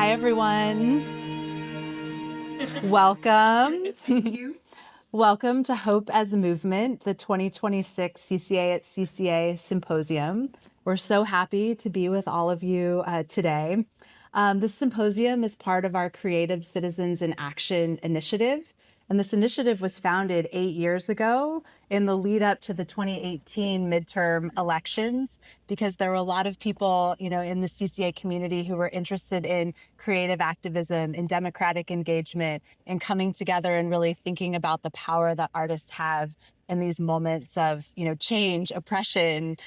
Hi, everyone. Welcome. Thank you. Welcome to Hope as a Movement, the 2026 CCA at CCA Symposium. We're so happy to be with all of you today. This symposium is part of our Creative Citizens in Action initiative. And this initiative was founded 8 years ago in the lead up to the 2018 midterm elections, because there were a lot of people, in the CCA community who were interested in creative activism, in democratic engagement, in coming together and really thinking about the power that artists have in these moments of, change, oppression,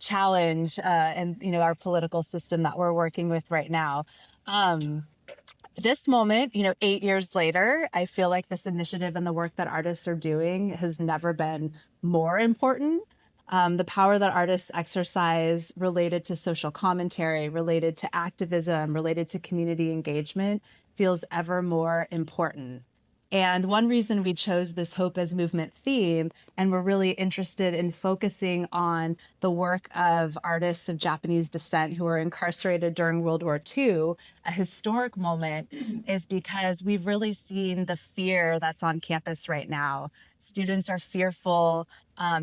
challenge, and, our political system that we're working with right now. This moment, 8 years later, I feel like this initiative and the work that artists are doing has never been more important. The power that artists exercise related to social commentary, related to activism, related to community engagement feels ever more important. And one reason we chose this Hope as Movement theme, and we're really interested in focusing on the work of artists of Japanese descent who were incarcerated during World War II, a historic moment, is because we've really seen the fear that's on campus right now. Students are fearful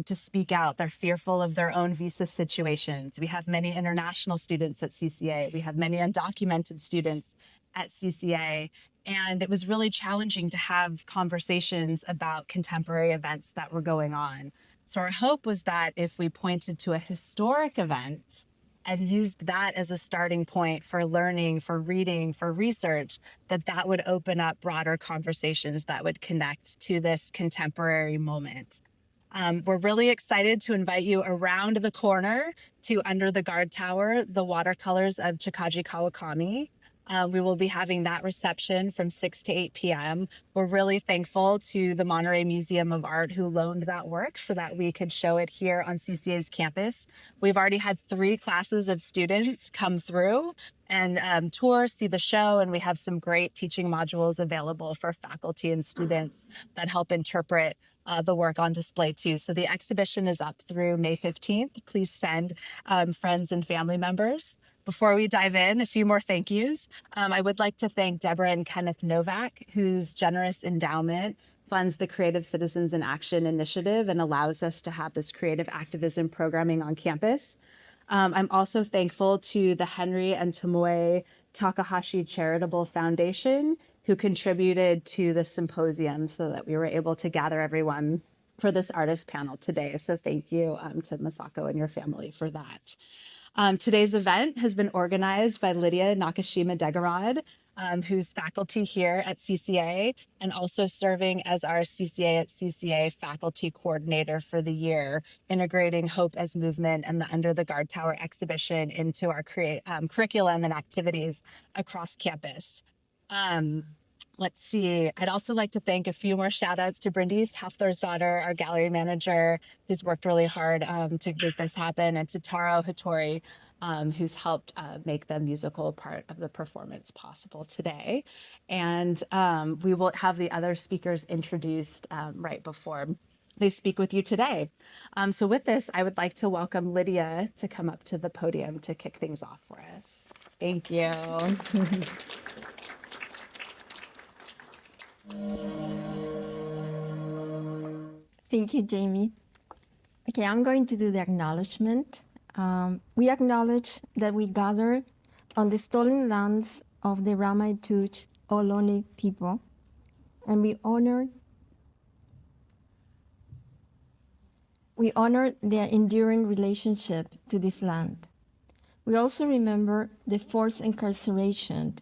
to speak out. They're fearful of their own visa situations. We have many international students at CCA. We have many undocumented students at CCA. And it was really challenging to have conversations about contemporary events that were going on. So our hope was that if we pointed to a historic event and used that as a starting point for learning, for reading, for research, that would open up broader conversations that would connect to this contemporary moment. We're really excited to invite you around the corner to under the guard tower, the Watercolors of Chikaji Kawakami. We will be having that reception from 6 to 8 p.m. We're really thankful to the Monterey Museum of Art who loaned that work so that we could show it here on CCA's campus. We've already had 3 classes of students come through and tour, see the show, and we have some great teaching modules available for faculty and students that help interpret the work on display too. So the exhibition is up through May 15th. Please send friends and family members. Before we dive in, a few more thank yous. I would like to thank Deborah and Kenneth Novak, whose generous endowment funds the Creative Citizens in Action initiative and allows us to have this creative activism programming on campus. I'm also thankful to the Henry and Tomoe Takahashi Charitable Foundation, who contributed to the symposium so that we were able to gather everyone for this artist panel today. So thank you to Masako and your family for that. Today's event has been organized by Lydia Nakashima Degarrod, who's faculty here at CCA and also serving as our CCA at CCA faculty coordinator for the year, integrating Hope as Movement and the Under the Guard Tower exhibition into our curriculum and activities across campus. Let's see. I'd also like to thank a few more shout outs to Brindy's Hafthor's daughter, our gallery manager, who's worked really hard to make this happen, and to Taro Hattori, who's helped make the musical part of the performance possible today. And we will have the other speakers introduced right before they speak with you today. So with this, I would like to welcome Lydia to come up to the podium to kick things off for us. Thank you. Thank you, Jamie. Okay, I'm going to do the acknowledgement. We acknowledge that we gather on the stolen lands of the Ramaytuj Ohlone people, and we honor their enduring relationship to this land. We also remember the forced incarceration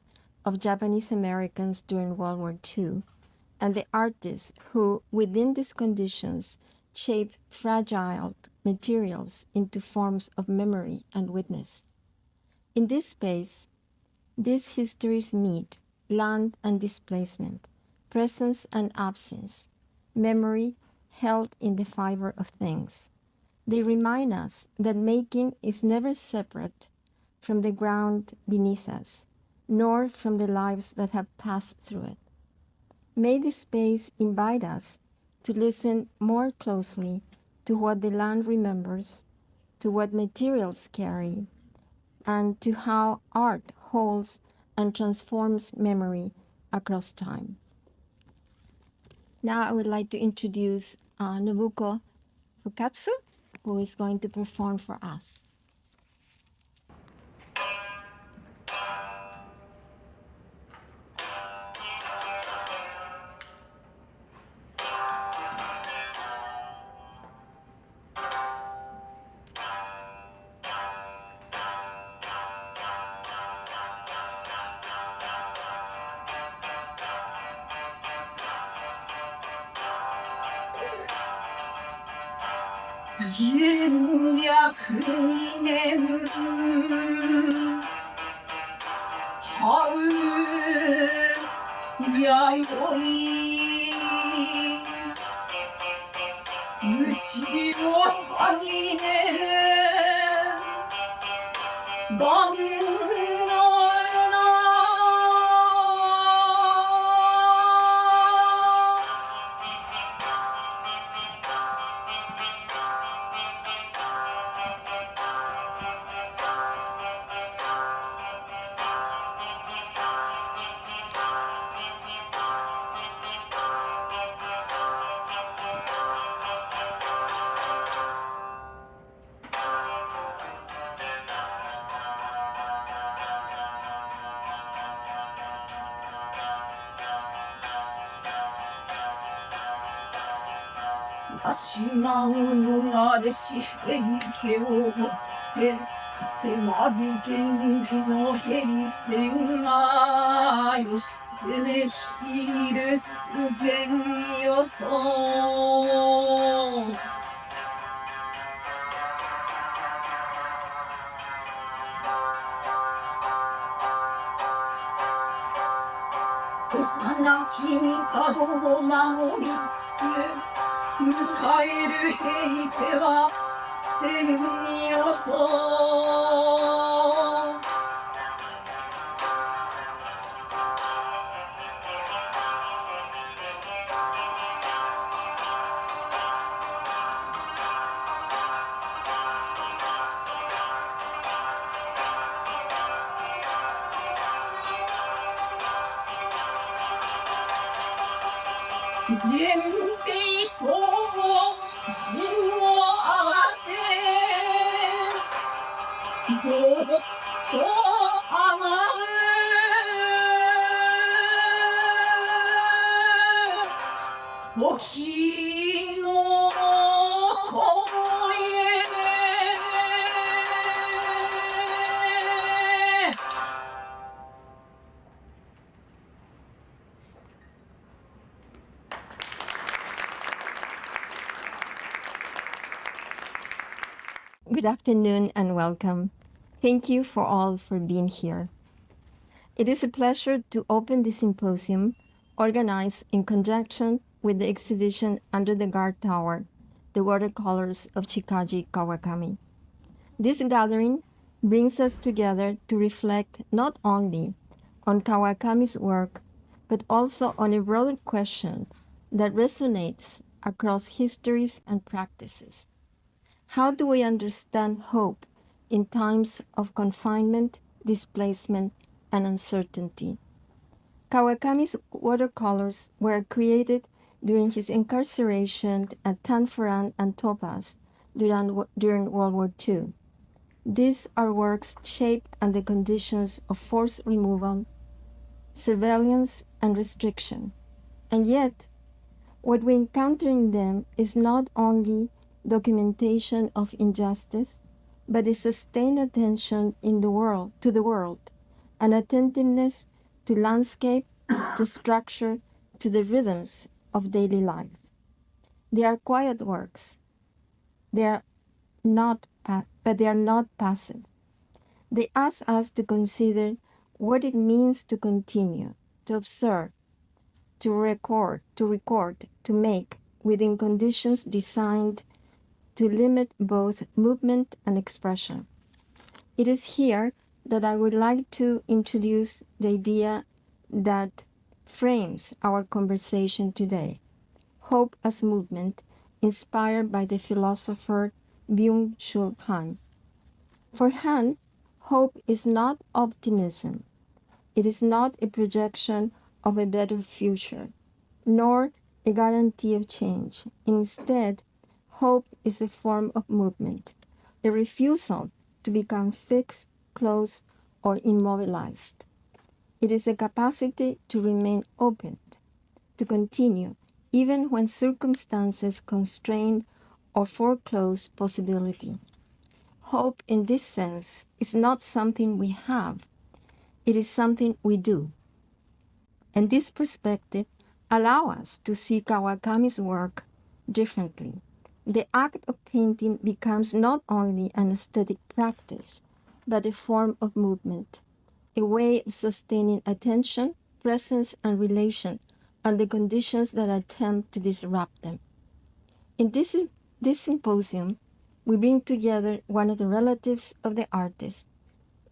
of Japanese Americans during World War II, and the artists who, within these conditions, shape fragile materials into forms of memory and witness. In this space, these histories meet land and displacement, presence and absence, memory held in the fiber of things. They remind us that making is never separate from the ground beneath us, nor from the lives that have passed through it. May this space invite us to listen more closely to what the land remembers, to what materials carry, and to how art holds and transforms memory across time. Now I would like to introduce Nobuko Fukatsu, who is going to perform for us. 인약 님 하을 야이오이 무시로 다니네 아시나우노 아레시 헨케오 세마비 겐지노 헤이세우나 요시테네 히를 스젠이어서 세상나 힘이 가도로 마무리츠 무카이르 헤이테와 세미어서 옌페이소 진화하세 도덕도 아마을 오키노 코리에 Good afternoon and welcome. Thank you for all for being here. It is a pleasure to open this symposium organized in conjunction with the exhibition under the guard tower, The Watercolors of Chikaji Kawakami. This gathering brings us together to reflect not only on Kawakami's work, but also on a broader question that resonates across histories and practices. How do we understand hope in times of confinement, displacement, and uncertainty? Kawakami's watercolors were created during his incarceration at Tanforan and Topaz during World War II. These are works shaped under conditions of forced removal, surveillance, and restriction. And yet, what we encounter in them is not only documentation of injustice, but a sustained attention to the world, an attentiveness to landscape, to structure, to the rhythms of daily life. They are quiet works. They are not passive. They ask us to consider what it means to continue, to observe, to record, to make within conditions designed to limit both movement and expression. It is here that I would like to introduce the idea that frames our conversation today, hope as movement, inspired by the philosopher Byung-Chul Han. For Han, hope is not optimism, It is not a projection of a better future, nor a guarantee of change. Instead, hope is a form of movement, a refusal to become fixed, closed, or immobilized. It is a capacity to remain open, to continue, even when circumstances constrain or foreclose possibility. Hope, in this sense, is not something we have, it is something we do. And this perspective allows us to see Kawakami's work differently. The act of painting becomes not only an aesthetic practice, but a form of movement, a way of sustaining attention, presence, and relation under conditions that attempt to disrupt them. In this symposium, we bring together one of the relatives of the artist,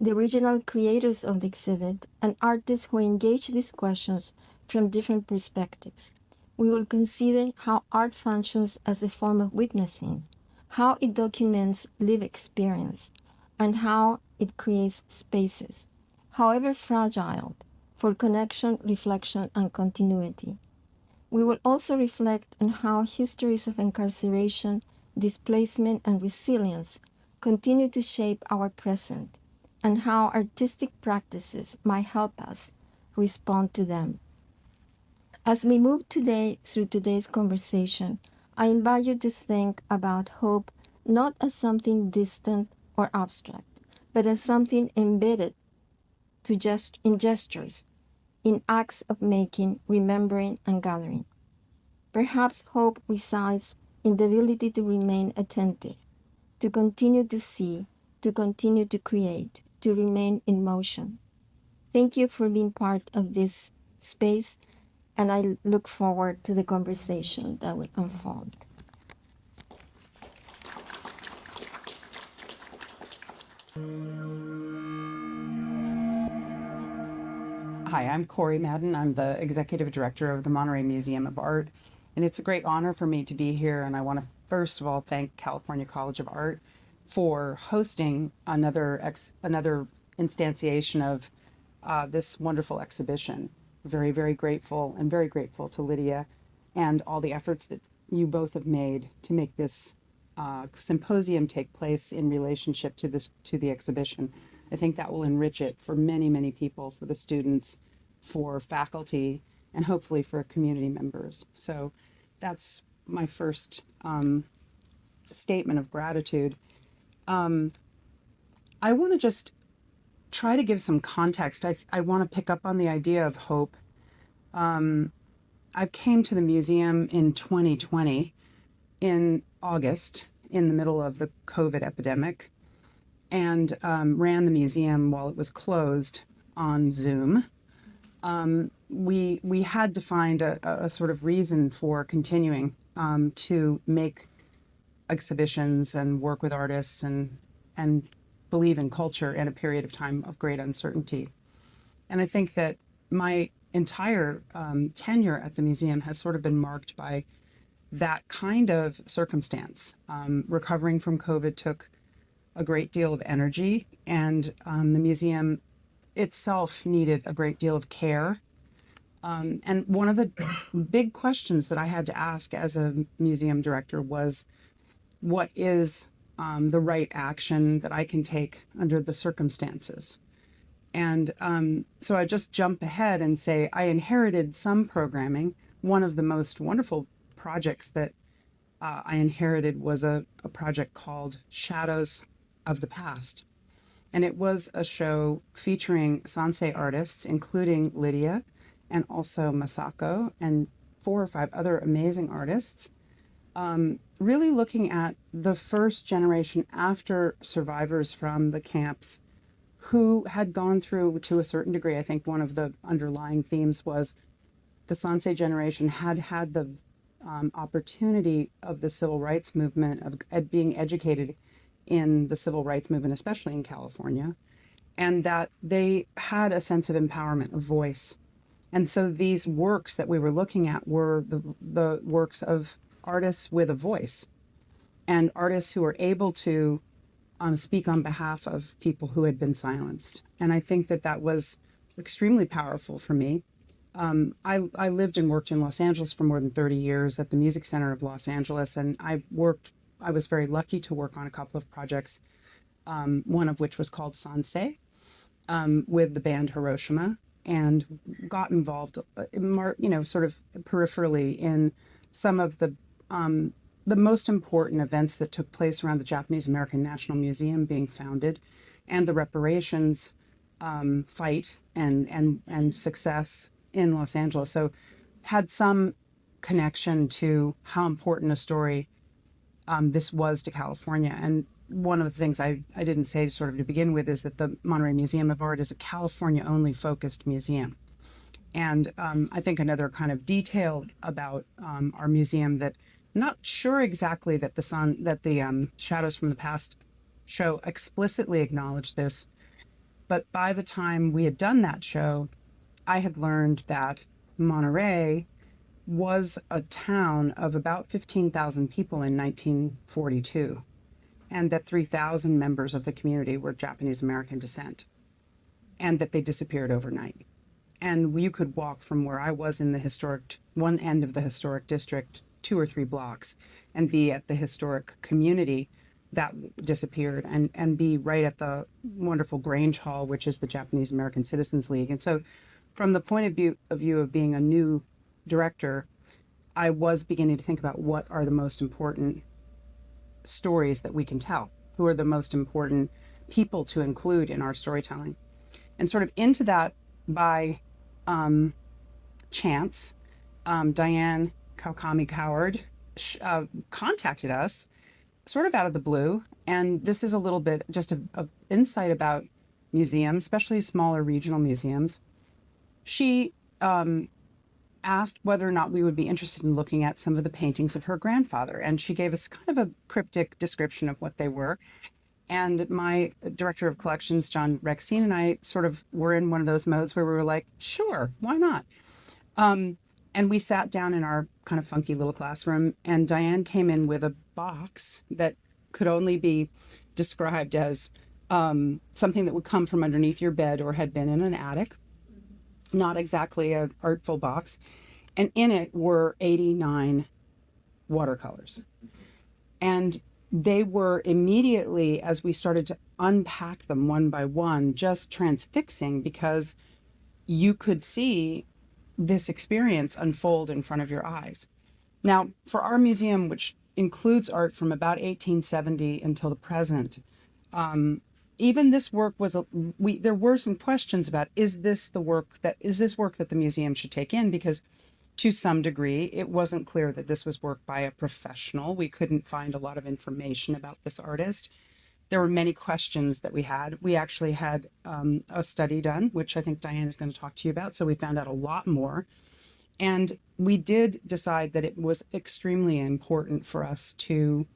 the original creators of the exhibit, and artists who engage these questions from different perspectives. We will consider how art functions as a form of witnessing, how it documents lived experience, and how it creates spaces, however fragile, for connection, reflection, and continuity. We will also reflect on how histories of incarceration, displacement, and resilience continue to shape our present, and how artistic practices might help us respond to them. As we move today through today's conversation, I invite you to think about hope not as something distant or abstract, but as something embedded in gestures, in acts of making, remembering, and gathering. Perhaps hope resides in the ability to remain attentive, to continue to see, to continue to create, to remain in motion. Thank you for being part of this space, and I look forward to the conversation that will unfold. Hi, I'm Corey Madden. I'm the Executive Director of the Monterey Museum of Art, and it's a great honor for me to be here, and I want to first of all thank California College of Art for hosting another instantiation of this wonderful exhibition. Very, very grateful, and very grateful to Lydia and all the efforts that you both have made to make this symposium take place in relationship to the exhibition. I think that will enrich it for many, many people, for the students, for faculty, and hopefully for community members. So that's my first statement of gratitude. I want to just try to give some context. I want to pick up on the idea of hope. I came to the museum in 2020 in August, in the middle of the COVID epidemic, and ran the museum while it was closed on Zoom. We had to find a sort of reason for continuing to make exhibitions and work with artists and believe in culture in a period of time of great uncertainty. And I think that my entire tenure at the museum has sort of been marked by that kind of circumstance. Recovering from COVID took a great deal of energy, and the museum itself needed a great deal of care. And one of the big questions that I had to ask as a museum director was, what is the right action that I can take under the circumstances? And so I just jump ahead and say I inherited some programming. One of the most wonderful projects that I inherited was a project called Shadows of the Past. And it was a show featuring Sansei artists, including Lydia and also Masako and 4 or 5 other amazing artists, really looking at the first generation after survivors from the camps who had gone through, to a certain degree, I think one of the underlying themes was the Sansei generation had had the opportunity of the civil rights movement, of being educated in the civil rights movement, especially in California, and that they had a sense of empowerment, of voice. And so these works that we were looking at were the works of artists with a voice, and artists who were able to speak on behalf of people who had been silenced. And I think that that was extremely powerful for me. I lived and worked in Los Angeles for more than 30 years at the Music Center of Los Angeles, and I was very lucky to work on a couple of projects, one of which was called Sansei, with the band Hiroshima, and got involved, sort of peripherally in some of the most important events that took place around the Japanese American National Museum being founded, and the reparations fight and success in Los Angeles. So had some connection to how important a story this was to California. And one of the things I didn't say sort of to begin with is that the Monterey Museum of Art is a California-only focused museum. And I think another kind of detail about our museum that I'm not sure exactly that the Shadows from the Past show explicitly acknowledged this, but by the time we had done that show, I had learned that Monterey was a town of about 15,000 people in 1942, and that 3,000 members of the community were Japanese American descent, and that they disappeared overnight. And you could walk from where I was in the one end of the historic district, 2 or 3 blocks, and be at the historic community that disappeared, and be right at the wonderful Grange Hall, which is the Japanese American Citizens League. And so from the point of view of being a new director, I was beginning to think about what are the most important stories that we can tell, who are the most important people to include in our storytelling. And sort of into that, by chance, Diane Kawakami Coward contacted us sort of out of the blue. And this is a little bit just a insight about museums, especially smaller regional museums. She asked whether or not we would be interested in looking at some of the paintings of her grandfather. And she gave us kind of a cryptic description of what they were. And my director of collections, John Rexine, and I sort of were in one of those modes where we were like, sure, why not? And we sat down in our kind of funky little classroom, and Diane came in with a box that could only be described as something that would come from underneath your bed or had been in an attic, not exactly an artful box. And in it were 89 watercolors. And they were immediately, as we started to unpack them one by one, just transfixing, because you could see this experience unfold in front of your eyes. Now, for our museum, which includes art from about 1870 until the present, even this work was there were some questions about, is this work that the museum should take in? Because to some degree, it wasn't clear that this was work by a professional. We couldn't find a lot of information about this artist. There were many questions that we had. We actually had a study done, which I think Diane is going to talk to you about. So we found out a lot more. And we did decide that it was extremely important for us to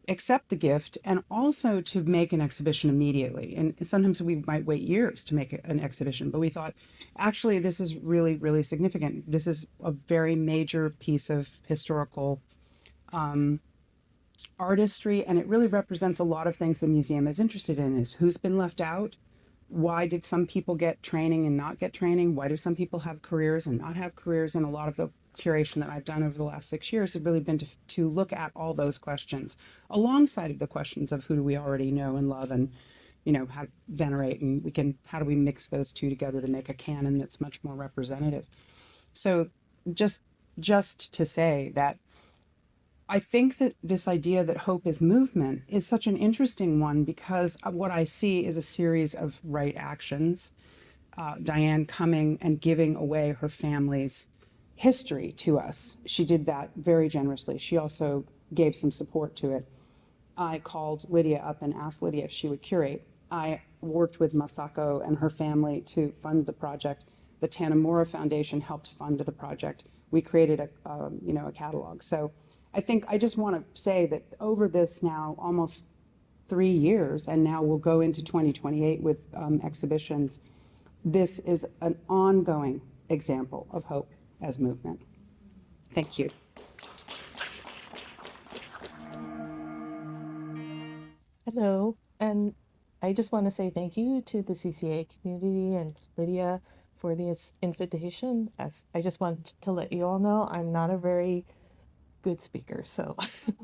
accept the gift, and also to make an exhibition immediately. And sometimes we might wait years to make an exhibition, but we thought, actually, this is really, really significant. This is a very major piece of historical artistry, and it really represents a lot of things the museum is interested in. Is who's been left out? Why did some people get training and not get training? Why do some people have careers and not have careers? And a lot of the curation that I've done over the last 6 years has really been to look at all those questions alongside of the questions of who do we already know and love, and how to venerate, and how do we mix those two together to make a canon that's much more representative. So just to say that I think that this idea that hope is movement is such an interesting one, because what I see is a series of right actions. Diane coming and giving away her family's history to us. She did that very generously. She also gave some support to it. I called Lydia up and asked Lydia if she would curate. I worked with Masako and her family to fund the project. The Takemoto Foundation helped fund the project. We created a catalog. So I think I just want to say that over this now almost 3 years, and now we'll go into 2028 with exhibitions, this is an ongoing example of hope as movement. Thank you. Hello, and I just want to say thank you to the CCA community and Lydia for this invitation. As I just wanted to let you all know, I'm not a very good speaker, so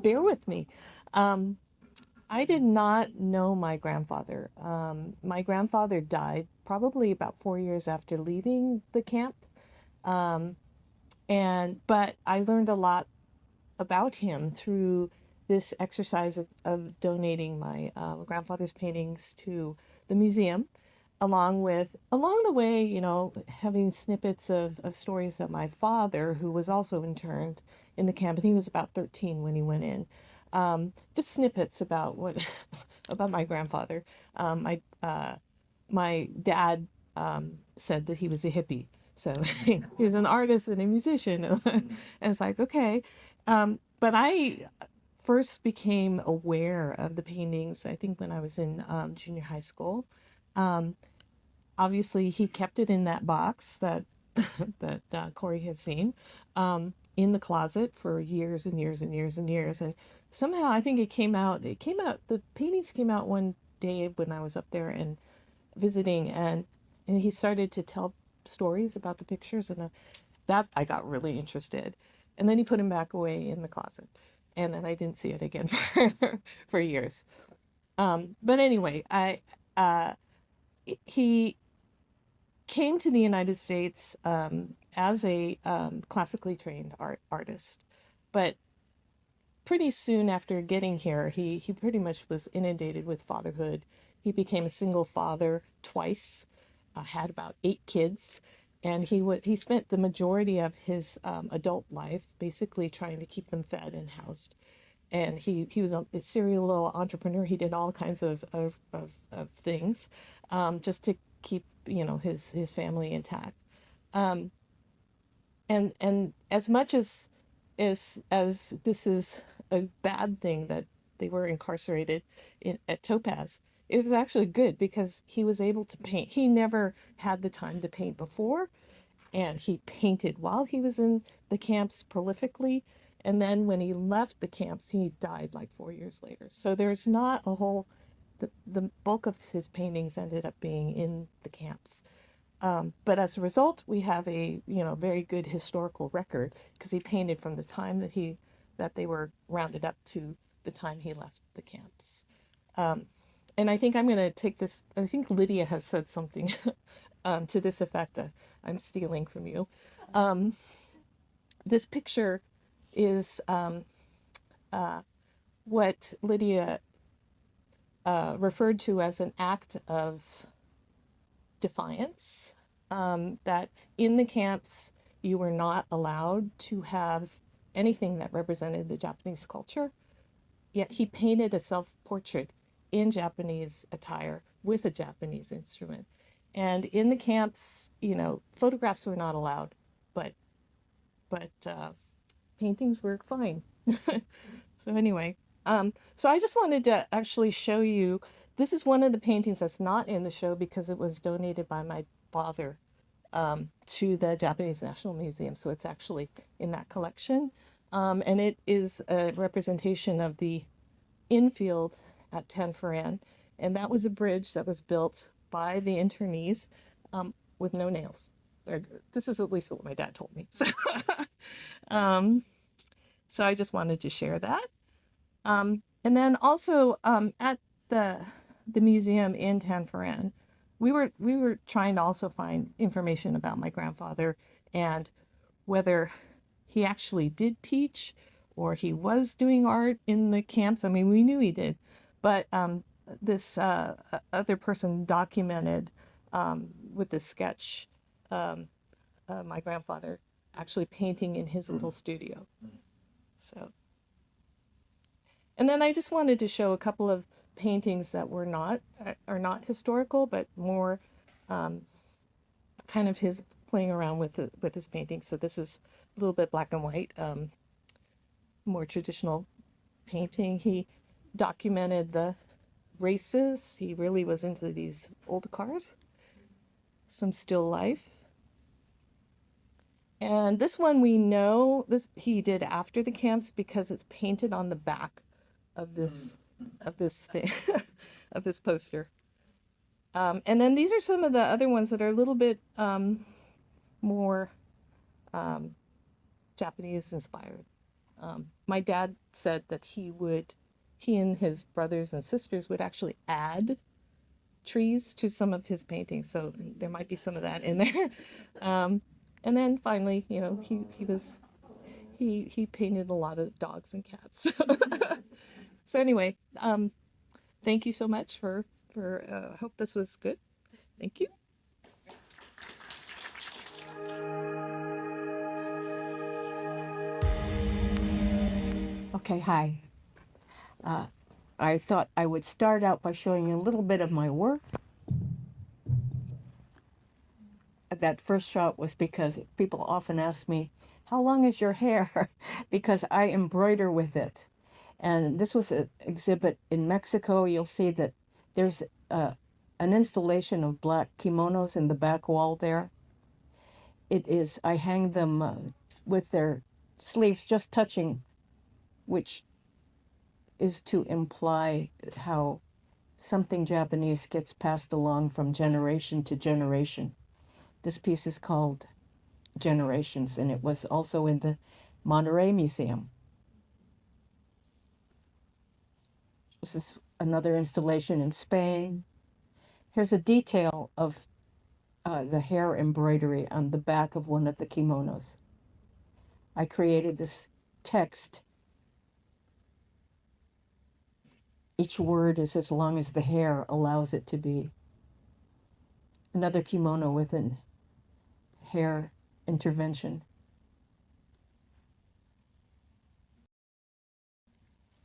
bear with me. I did not know my grandfather. My grandfather died probably about 4 years after leaving the camp. But I learned a lot about him through this exercise of donating my grandfather's paintings to the museum, along the way, having snippets of stories that my father, who was also interned in the camp, and he was about 13 when he went in, just snippets about what about my grandfather. My dad said that he was a hippie. So he was an artist and a musician. And it's like, okay. But I first became aware of the paintings, I think, when I was in junior high school. Obviously, he kept it in that box that that Corey has seen in the closet for years and years and years and years. And somehow I think the paintings came out one day when I was up there and visiting, and he started to tell stories about the pictures, and that I got really interested. And then he put him back away in the closet, and then I didn't see it again for years. But anyway, he came to the United States as a classically trained artist, but pretty soon after getting here, he pretty much was inundated with fatherhood. He became a single father twice, had about 8 kids, and he spent the majority of his adult life basically trying to keep them fed and housed. And he was a serial little entrepreneur. He did all kinds of things just to keep his family intact. And as much as this is a bad thing that they were incarcerated at Topaz, it was actually good because he was able to paint. He never had the time to paint before, and he painted while he was in the camps prolifically. And then when he left the camps, he died like 4 years later. So there's not a whole, the bulk of his paintings ended up being in the camps. But as a result, we have a very good historical record because he painted from the time that they were rounded up to the time he left the camps. And I think I'm going to take this. I think Lydia has said something to this effect. I'm stealing from you. This picture is what Lydia referred to as an act of defiance, that in the camps you were not allowed to have anything that represented the Japanese culture, yet he painted a self-portrait in Japanese attire with a Japanese instrument. And in the camps, photographs were not allowed, but paintings were fine. So anyway, so I just wanted to actually show you, this is one of the paintings that's not in the show because it was donated by my father to the Japanese National Museum. So it's actually in that collection. And it is a representation of the infield at Tanforan. And that was a bridge that was built by the internees with no nails. This is at least what my dad told me. So I just wanted to share that. And then also at the museum in Tanforan, we were trying to also find information about my grandfather and whether he actually did teach or he was doing art in the camps. I mean, we knew he did, but this other person documented with this sketch my grandfather actually painting in his little studio. So, and then I just wanted to show a couple of paintings that are not historical, but more kind of his playing around with his painting. So this is a little bit black and white, more traditional painting. He documented the races. He really was into these old cars. Some still life. And this one we know he did after the camps because it's painted on the back of this thing of this poster. And then these are some of the other ones that are a little bit more Japanese inspired. My dad said that he and his brothers and sisters would actually add trees to some of his paintings. So there might be some of that in there. And then finally, you know, he painted a lot of dogs and cats. So anyway, thank you so much for hope this was good. Thank you. Okay, hi. I thought I would start out by showing you a little bit of my work. That first shot was because people often ask me, how long is your hair? Because I embroider with it. And this was an exhibit in Mexico. You'll see that there's an installation of black kimonos in the back wall there. It is, I hang them with their sleeves just touching, which is to imply how something Japanese gets passed along from generation to generation. This piece is called Generations, and it was also in the Monterey Museum. This is another installation in Spain. Here's a detail of the hair embroidery on the back of one of the kimonos. I created this text. Each word is as long as the hair allows it to be. Another kimono with an hair intervention.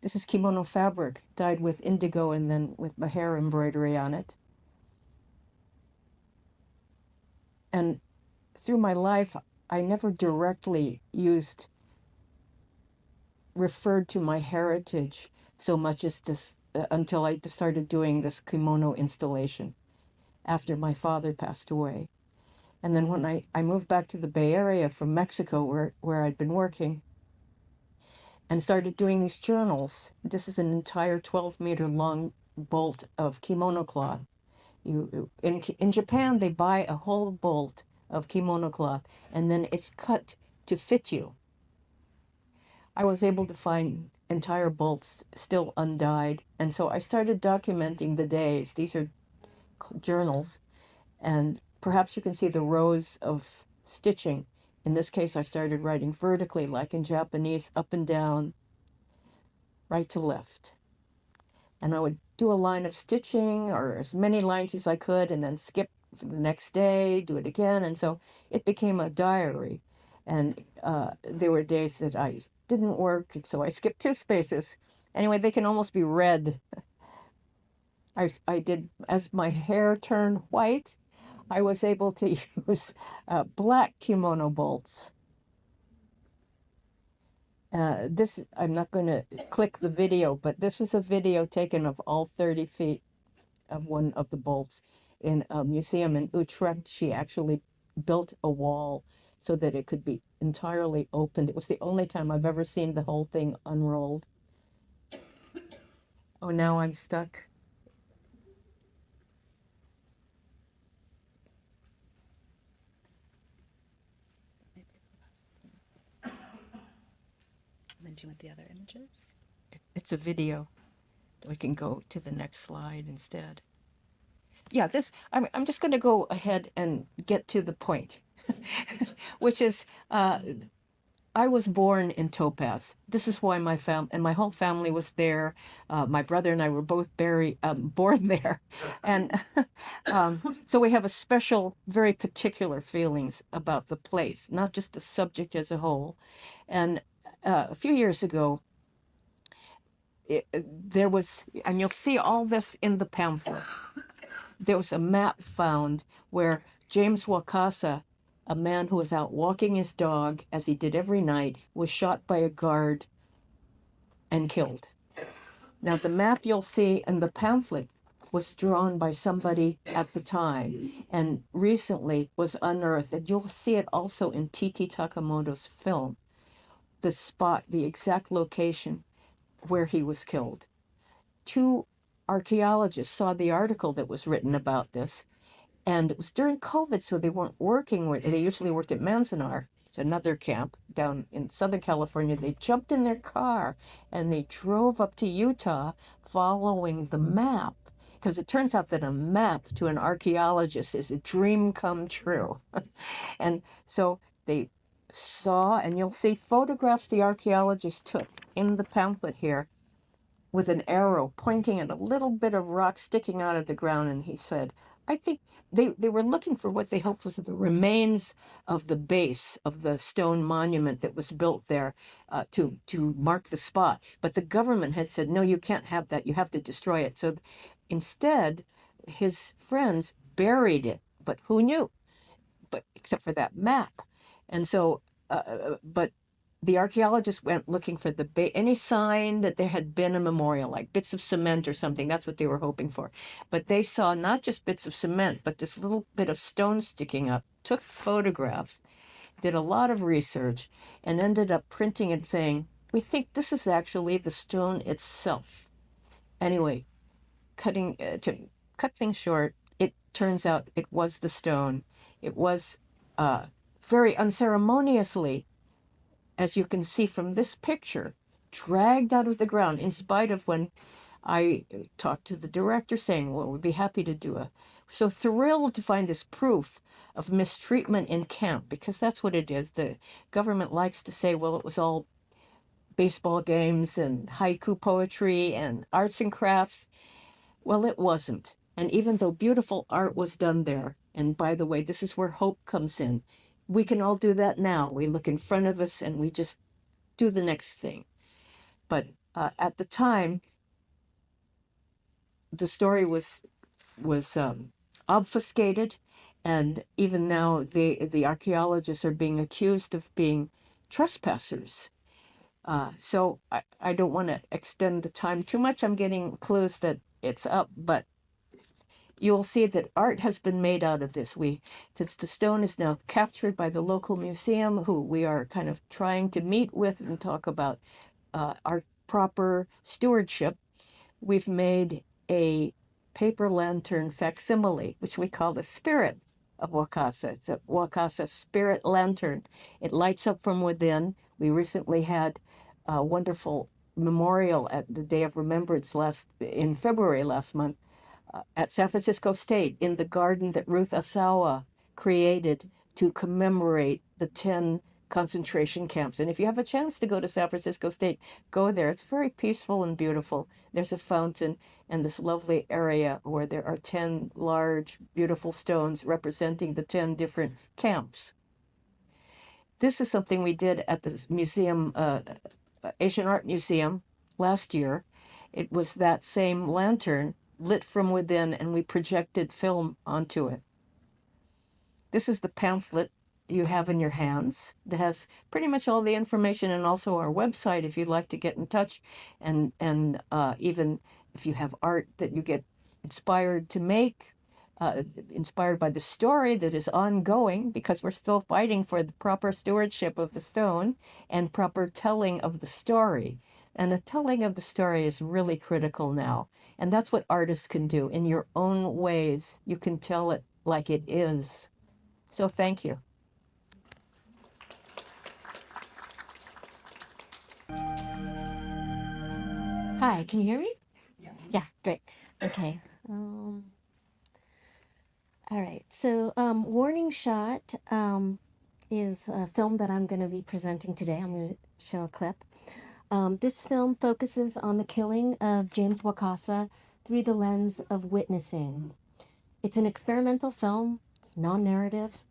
This is kimono fabric, dyed with indigo and then with the hair embroidery on it. And through my life, I never directly referred to my heritage so much as this, until I started doing this kimono installation after my father passed away. And then when I moved back to the Bay Area from Mexico, where I'd been working, and started doing these journals. This is an entire 12-meter long bolt of kimono cloth. In Japan, they buy a whole bolt of kimono cloth, and then it's cut to fit you. I was able to find entire bolts still undyed, and so I started documenting the days. These are journals, and perhaps you can see the rows of stitching. In this case, I started writing vertically, like in Japanese, up and down, right to left. And I would do a line of stitching, or as many lines as I could, and then skip for the next day, do it again. And so it became a diary. And there were days that I didn't work, and so I skipped 2 spaces. Anyway, they can almost be read. I did, as my hair turned white, I was able to use black kimono bolts. I'm not going to click the video, but this was a video taken of all 30 feet of one of the bolts in a museum in Utrecht. She actually built a wall so that it could be entirely opened. It was the only time I've ever seen the whole thing unrolled. Oh, now I'm stuck. And then do you want the other images? It's a video. We can go to the next slide instead. Yeah, I'm just going to go ahead and get to the point, which is I was born in Topaz. This is why my whole family was there. My brother and I were both born there, and so we have a special, very particular feelings about the place, not just the subject as a whole. And a few years ago, there was, and you'll see all this in the pamphlet, there was a map found where James Wakasa, a man who was out walking his dog, as he did every night, was shot by a guard and killed. Now, the map you'll see in the pamphlet was drawn by somebody at the time and recently was unearthed, and you'll see it also in T.T. Takemoto's film, the exact location where he was killed. 2 archaeologists saw the article that was written about this, and it was during COVID, so they weren't working. They usually worked at Manzanar. It's another camp down in Southern California. They jumped in their car and they drove up to Utah following the map, because it turns out that a map to an archaeologist is a dream come true. And so they saw, and you'll see photographs the archaeologist took in the pamphlet here with an arrow pointing at a little bit of rock sticking out of the ground. And he said, I think they were looking for what they hoped was the remains of the base of the stone monument that was built there to mark the spot. But the government had said, no, you can't have that. You have to destroy it. So instead, his friends buried it. But who knew? But except for that map. And so, but the archaeologists went looking for any sign that there had been a memorial, like bits of cement or something. That's what they were hoping for. But they saw not just bits of cement, but this little bit of stone sticking up, took photographs, did a lot of research, and ended up printing it saying, we think this is actually the stone itself. Anyway, to cut things short, it turns out it was the stone. It was very unceremoniously, as you can see from this picture, dragged out of the ground, in spite of when I talked to the director saying, well, we'd be happy to do so thrilled to find this proof of mistreatment in camp, because that's what it is. The government likes to say, well, it was all baseball games and haiku poetry and arts and crafts. Well, it wasn't. And even though beautiful art was done there, and by the way, this is where hope comes in. We can all do that now. We look in front of us and we just do the next thing. But at the time, the story was obfuscated, and even now the archaeologists are being accused of being trespassers. So I don't want to extend the time too much. I'm getting clues that it's up, but you'll see that art has been made out of this. Since the stone is now captured by the local museum, who we are kind of trying to meet with and talk about our proper stewardship, we've made a paper lantern facsimile, which we call the spirit of Wakasa. It's a Wakasa spirit lantern. It lights up from within. We recently had a wonderful memorial at the Day of Remembrance in February last month, at San Francisco State, in the garden that Ruth Asawa created to commemorate the 10 concentration camps. And if you have a chance to go to San Francisco State, go there. It's very peaceful and beautiful. There's a fountain and this lovely area where there are 10 large, beautiful stones representing the 10 different camps. This is something we did at the museum, Asian Art Museum last year. It was that same lantern lit from within, and we projected film onto it. This is the pamphlet you have in your hands that has pretty much all the information, and also our website if you'd like to get in touch, and even if you have art that you get inspired to make, inspired by the story that is ongoing, because we're still fighting for the proper stewardship of the stone and proper telling of the story. And the telling of the story is really critical now. And that's what artists can do. In your own ways, you can tell it like it is. So thank you. Hi, can you hear me? Yeah, great. Okay. All right. So, Warning Shot is a film that I'm going to be presenting today. I'm going to show a clip. This film focuses on the killing of James Wakasa through the lens of witnessing. It's an experimental film. It's non-narrative.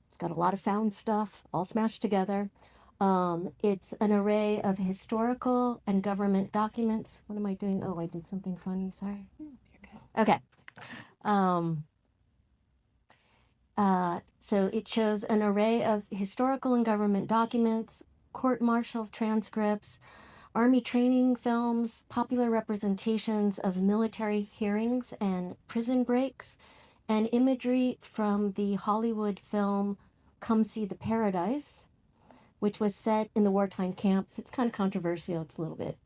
It's got a lot of found stuff all smashed together. It's an array of historical and government documents. What am I doing? Oh, I did something funny. Sorry. Okay. So it shows an array of historical and government documents, court-martial transcripts, army training films, popular representations of military hearings and prison breaks, and imagery from the Hollywood film Come See the Paradise, which was set in the wartime camps. It's kind of controversial. It's a little bit,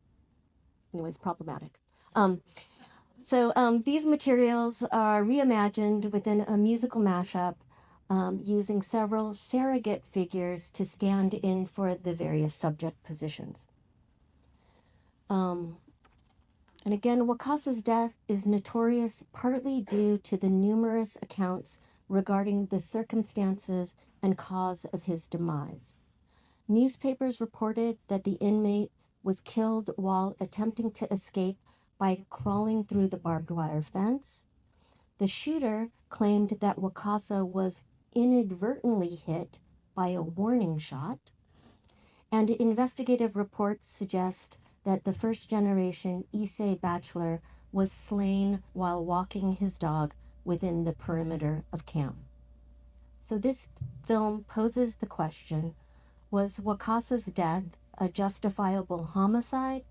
anyways, problematic. So these materials are reimagined within a musical mashup using several surrogate figures to stand in for the various subject positions. And again, Wakasa's death is notorious partly due to the numerous accounts regarding the circumstances and cause of his demise. Newspapers reported that the inmate was killed while attempting to escape by crawling through the barbed wire fence. The shooter claimed that Wakasa was inadvertently hit by a warning shot. And investigative reports suggest that the first-generation Issei bachelor was slain while walking his dog within the perimeter of camp. So this film poses the question, was Wakasa's death a justifiable homicide,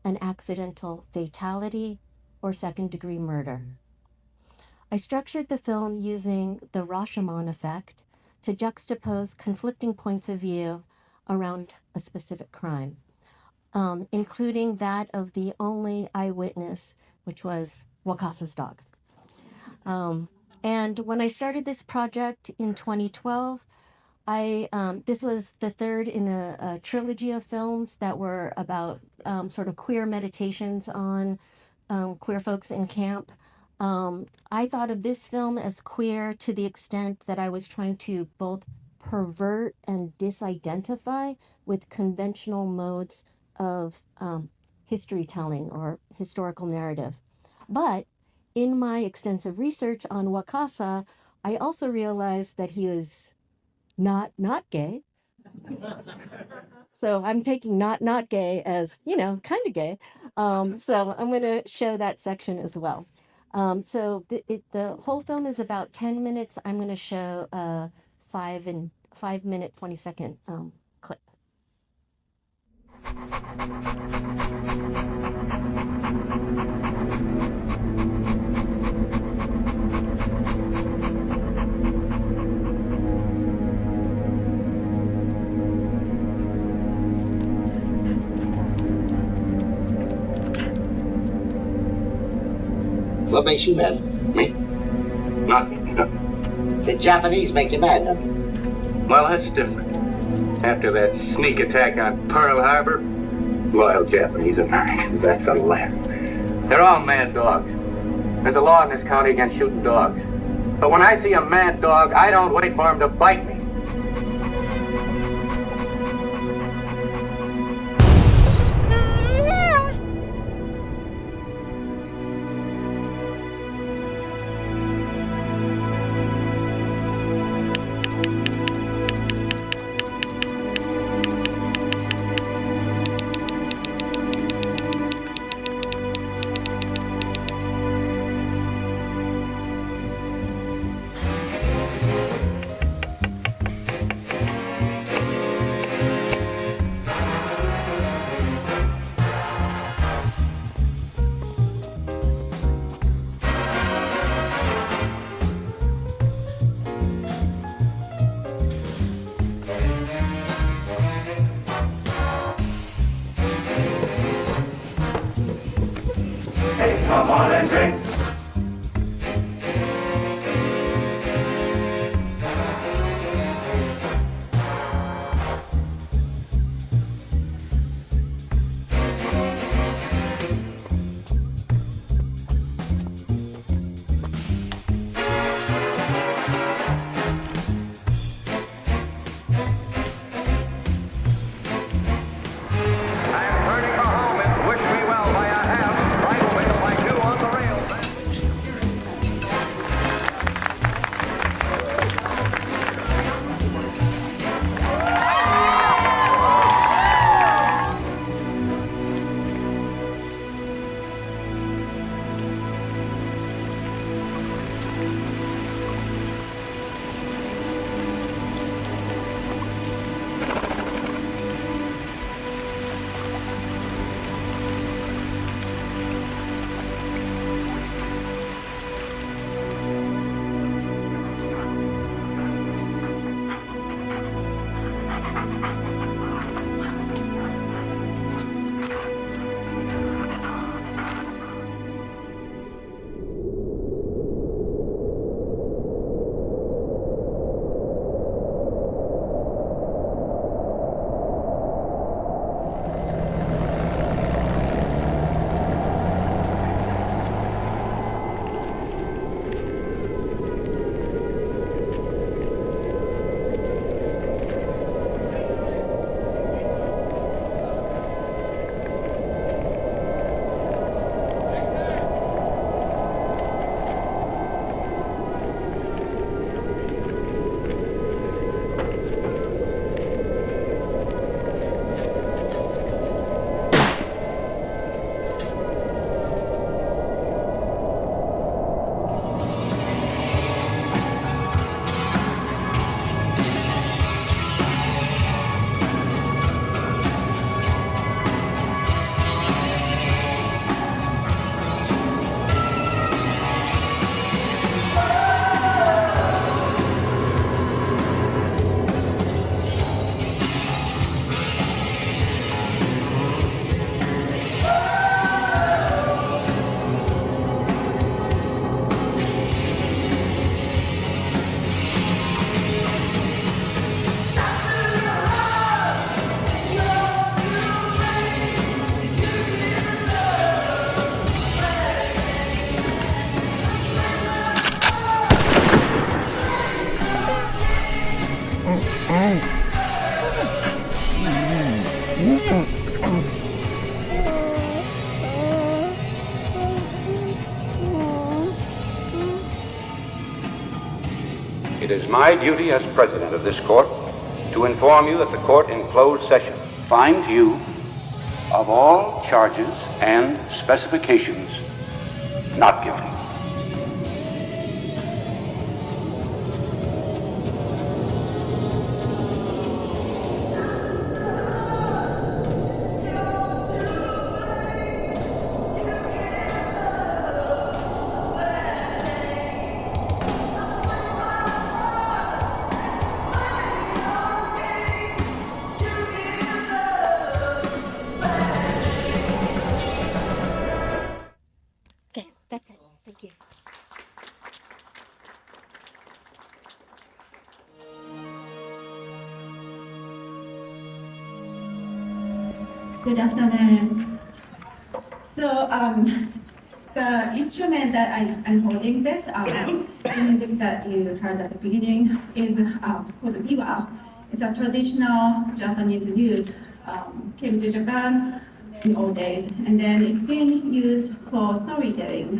an accidental fatality, or second-degree murder? I structured the film using the Rashomon effect to juxtapose conflicting points of view around a specific crime, including that of the only eyewitness, which was Wakasa's dog. And when I started this project in 2012, this was the third in a trilogy of films that were about sort of queer meditations on queer folks in camp. I thought of this film as queer to the extent that I was trying to both pervert and disidentify with conventional modes of history telling or historical narrative. But in my extensive research on Wakasa, I also realized that he was not gay. So I'm taking not gay as, kind of gay. So I'm going to show that section as well. So the whole film is about 10 minutes. I'm going to show a 5 minute, 20-second clip. What makes you mad? Me? Nothing. The Japanese make you mad, huh? Well, that's different. After that sneak attack on Pearl Harbor, loyal Japanese Americans, that's a laugh. They're all mad dogs. There's a law in this county against shooting dogs. But when I see a mad dog, I don't wait for him to bite me. Come on and drink. I'm turning for home and wish me well by a half. Right wheel by 2 on the rail. It is my duty as president of this court to inform you that the court in closed session finds you of all charges and specifications not guilty. Okay, that's it. Thank you. Good afternoon. So the instrument that I'm holding this, the music that you heard at the beginning is called biwa. It's a traditional Japanese lute, came to Japan in old days, and then it's being used for storytelling,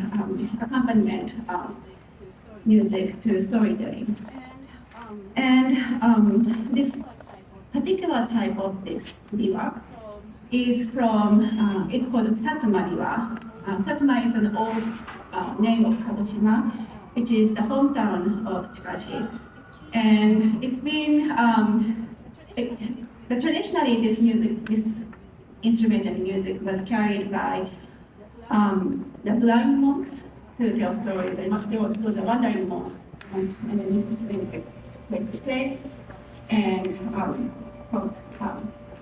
accompaniment music to storytelling. And this particular type of this biwa is from, it's called Satsuma biwa. Satsuma is an old name of Kagoshima, which is the hometown of Chikaji. And it's been, traditionally this music, this instrument and music was carried by the blind monks to tell stories, and there was a wandering monks, and then they went place to place and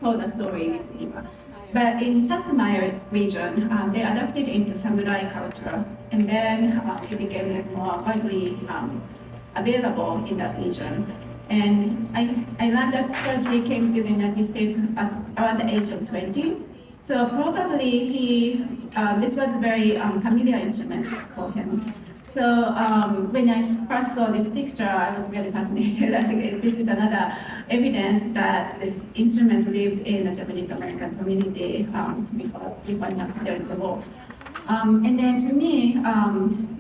told the story with biwa. But in Satsuma region, they adapted into samurai culture, and then it became more widely available in that region. And I learned that Kawakami came to the United States at around the age of 20. So probably this was a very familiar instrument for him. So when I first saw this picture, I was very fascinated. I think this is another evidence that this instrument lived in the Japanese American community before during the war. And then to me,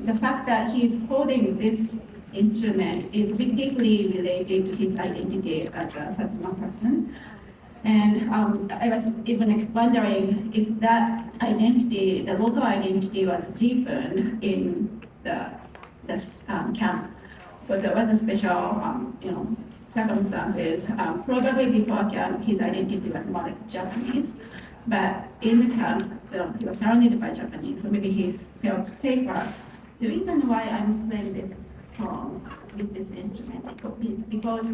the fact that he's holding this instrument is deeply related to his identity as a Satsuma person. And I was even wondering if that identity, the local identity, was deepened in the camp, but there wasn't special, circumstances. Probably before camp, his identity was more like Japanese, but in the camp, he was surrounded by Japanese, so maybe he felt safer. The reason why I'm playing this song with this instrument is because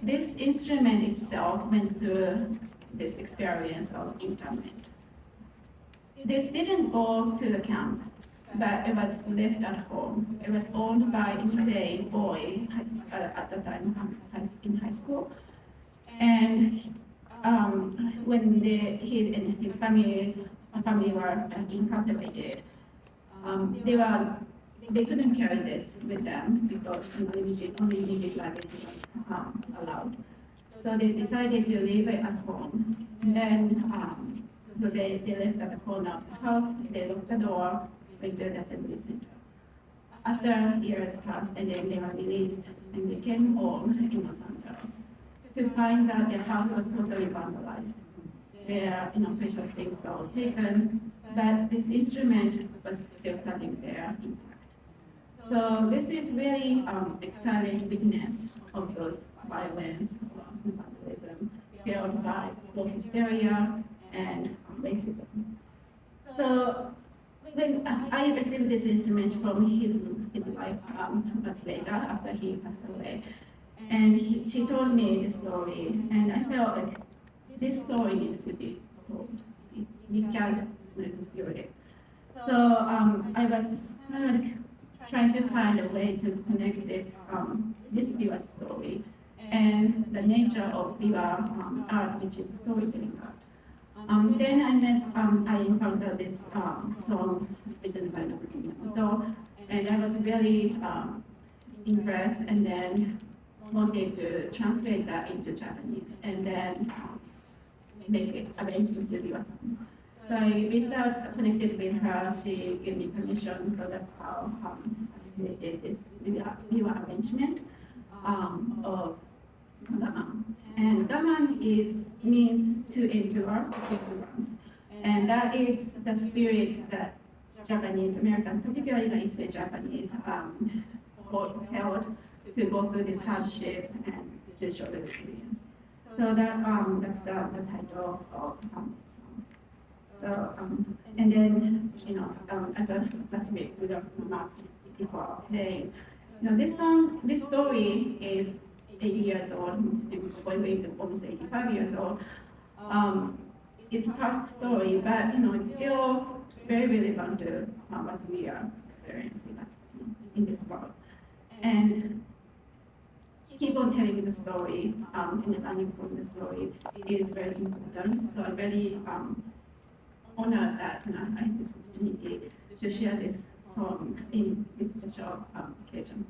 this instrument itself went through this experience of internment. This didn't go to the camp, but it was left at home. It was owned by a boy at the time in high school. And when he and his family were incarcerated, they couldn't carry this with them because only limited luggage was allowed. So they decided to leave it at home. And then so they left at the corner of the house, they locked the door, went to the assembly center. After years passed, and then they were released, and they came home in Los Angeles to find that their house was totally vandalized. Their precious things were all taken, but this instrument was still standing there intact. So this is really exciting witness of those violence, vandalism, fueled by both hysteria and racism. So when I received this instrument from his wife months later after he passed away, and she told me the story, and I felt like this story needs to be told. We can't just build it. So I was kind of trying to find a way to connect this biwa story and the nature of biwa art, which is storytelling art. Then I encountered this song written by Nobuko, and I was really impressed, and then wanted to translate that into Japanese. And then make it arrangement to biwa-san. So I reached out, connected with her, she gave me permission, so that's how I created this biwa arrangement of gaman. And gaman means to endure, endurance. And that is the spirit that Japanese Americans, particularly the East Japanese, held to go through this hardship and to show the resilience. So that's the title of this song. So and then as a last week we got remarks before saying, this story is 80 years old, and going to almost 85 years old. It's a past story, but it's still very relevant to what we are experiencing in this world. And keep on telling the story and learning from the story is very important. So I'm very honored that I had this opportunity to share this song in this special occasion.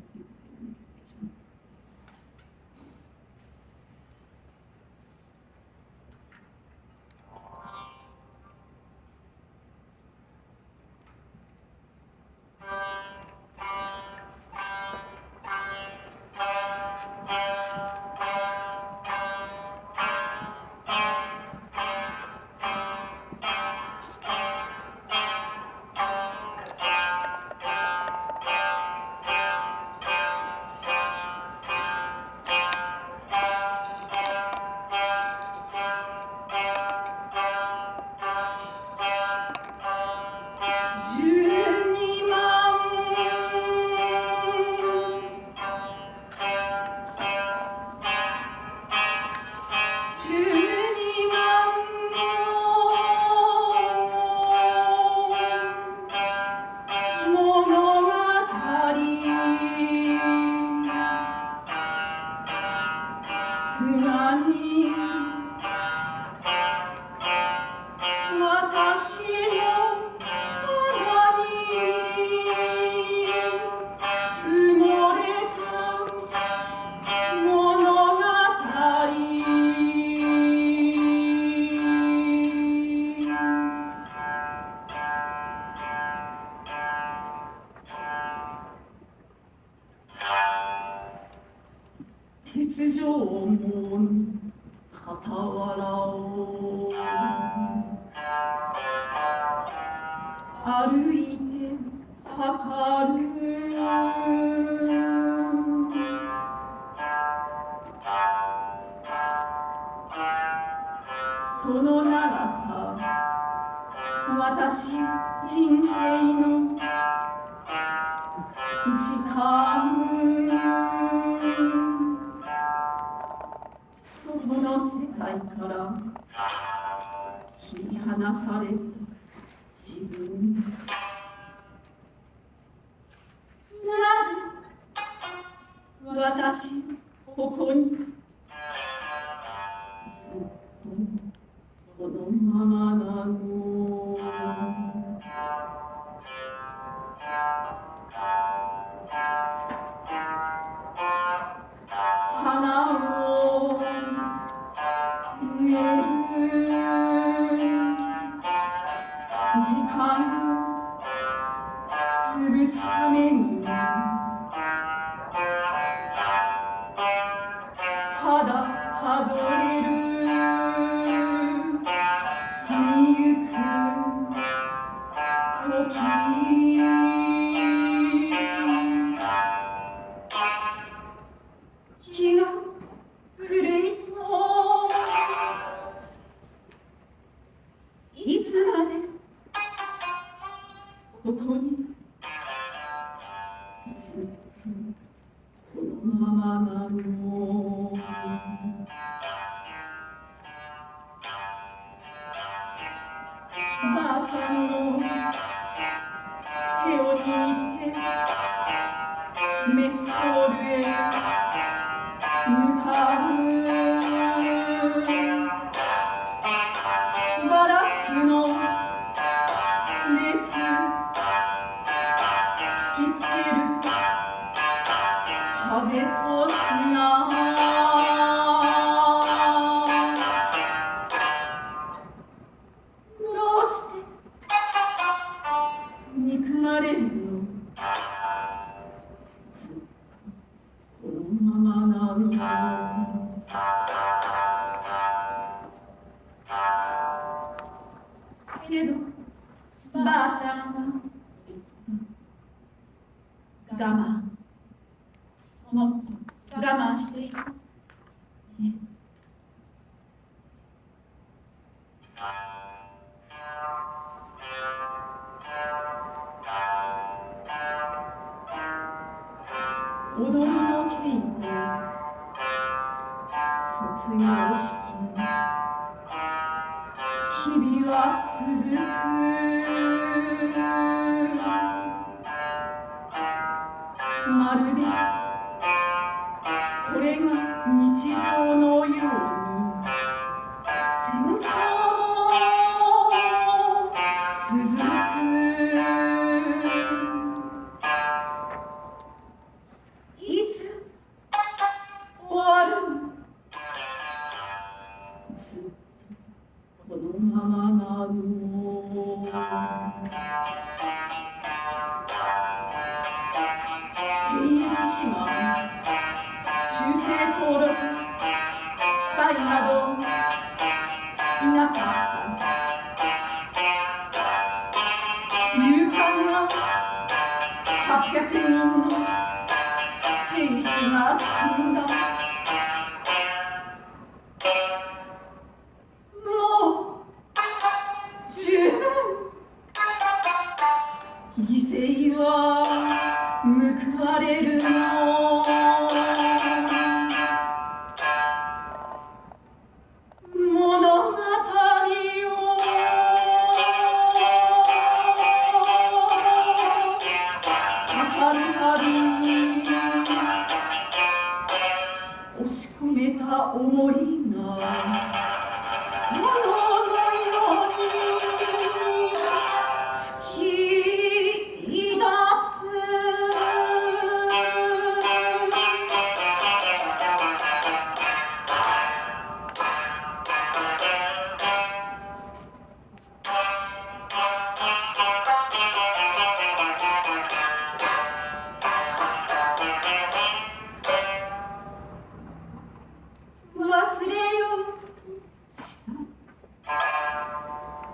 けどばあちゃんは我慢、もっと我慢していた。踊りの稽古、卒業式、日々は続く。まるでこれが日常のように戦争も続く。いつ終わる？ずっとこのままなの。兵役士は忠誠登録スパイなどいなかった。勇敢な800人の兵士が死んだ。もう十分。犠牲は報われるの。物語を語るたびに押し込めた思いが炎のように吹き出す。忘れようとした。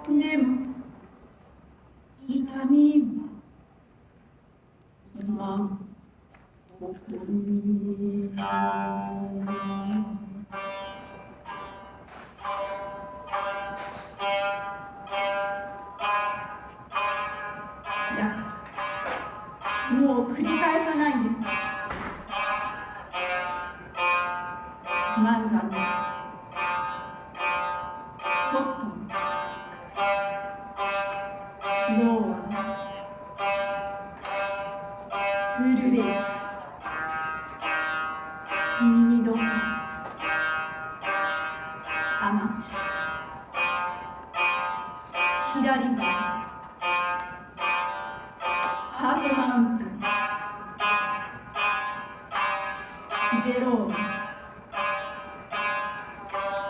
でも痛みは今ここに。もう繰り返さないで。マンザム、ボストン、ローア、ツールレイ、君にどん、アマチ、左側、ハーフマウンテン、ジェローム、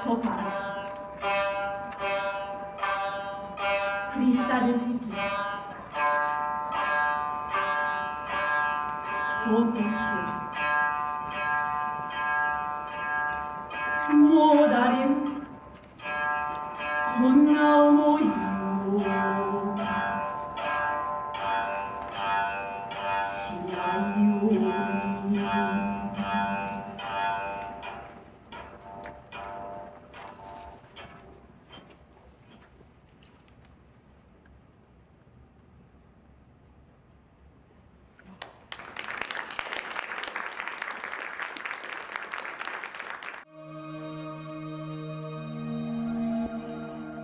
トパージ、クリスタルシティ、フォーティス、もう誰もこんな思いをしないように。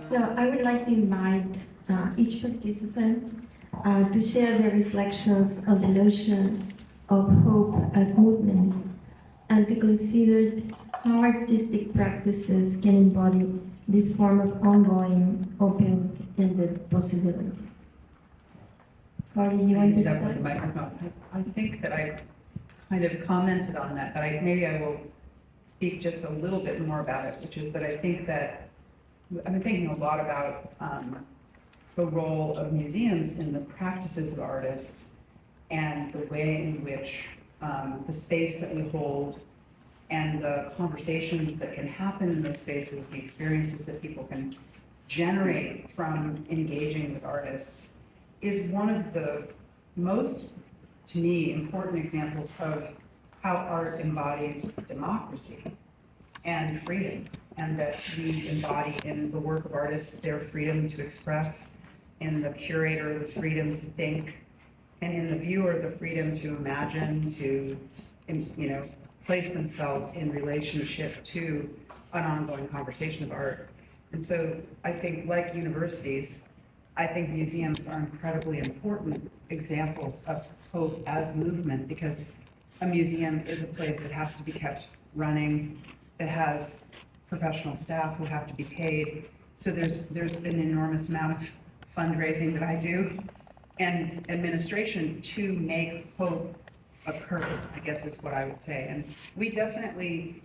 So I would like to invite each participant to share their reflections on the notion of hope as movement and to consider how artistic practices can embody this form of ongoing, open-ended possibility. Carly, you want to start? The microphone. I think that I kind of commented on that, but maybe I will speak just a little bit more about it, which is that I think that I've been thinking a lot about the role of museums in the practices of artists and the way in which the space that we hold and the conversations that can happen in those spaces, the experiences that people can generate from engaging with artists is one of the most, to me, important examples of how art embodies democracy and freedom, and that we embody in the work of artists their freedom to express, in the curator the freedom to think, and in the viewer the freedom to imagine, to place themselves in relationship to an ongoing conversation of art. And so I think, like universities, I think museums are incredibly important examples of hope as movement, because a museum is a place that has to be kept running, that has professional staff who have to be paid. So there's an enormous amount of fundraising that I do and administration to make hope occur, I guess is what I would say. And we definitely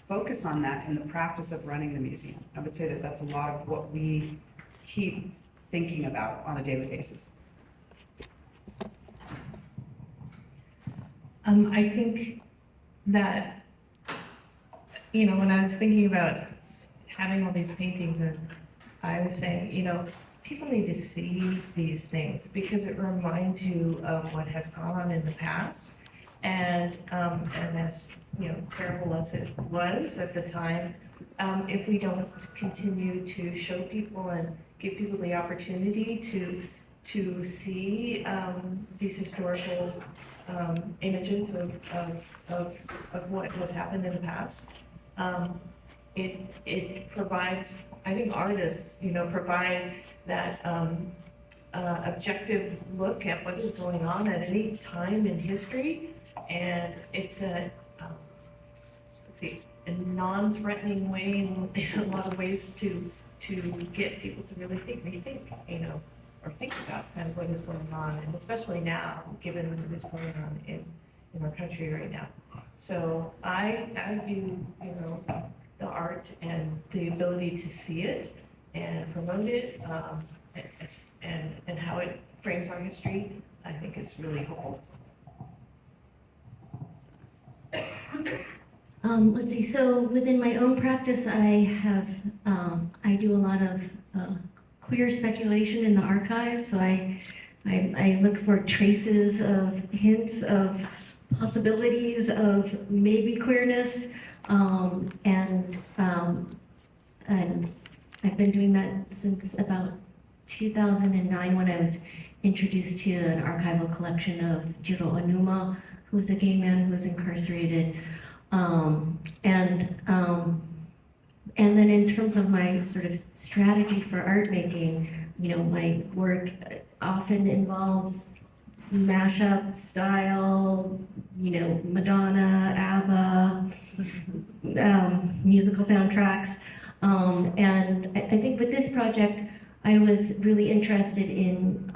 focus on that in the practice of running the museum. I would say that that's a lot of what we keep thinking about on a daily basis. I think that, when I was thinking about having all these paintings, and I was saying, people need to see these things because it reminds you of what has gone on in the past. And as terrible as it was at the time, if we don't continue to show people and give people the opportunity to see these historical images of what has happened in the past, it provides, I think artists, provide that objective look at what is going on at any time in history, and it's a non-threatening way in a lot of ways to get people to really rethink, or think about kind of what is going on, and especially now, given what is going on in our country right now. So I view, the art and the ability to see it and promote it, and how it frames our history, I think is really helpful. Let's see, so within my own practice, I do a lot of queer speculation in the archive. So I look for traces of hints of possibilities of maybe queerness, and I've been doing that since about 2009, when I was introduced to an archival collection of Jiro Onuma, who was a gay man who was incarcerated. And then in terms of my sort of strategy for art making, my work often involves mashup style, Madonna, ABBA, musical soundtracks. And I think with this project, I was really interested in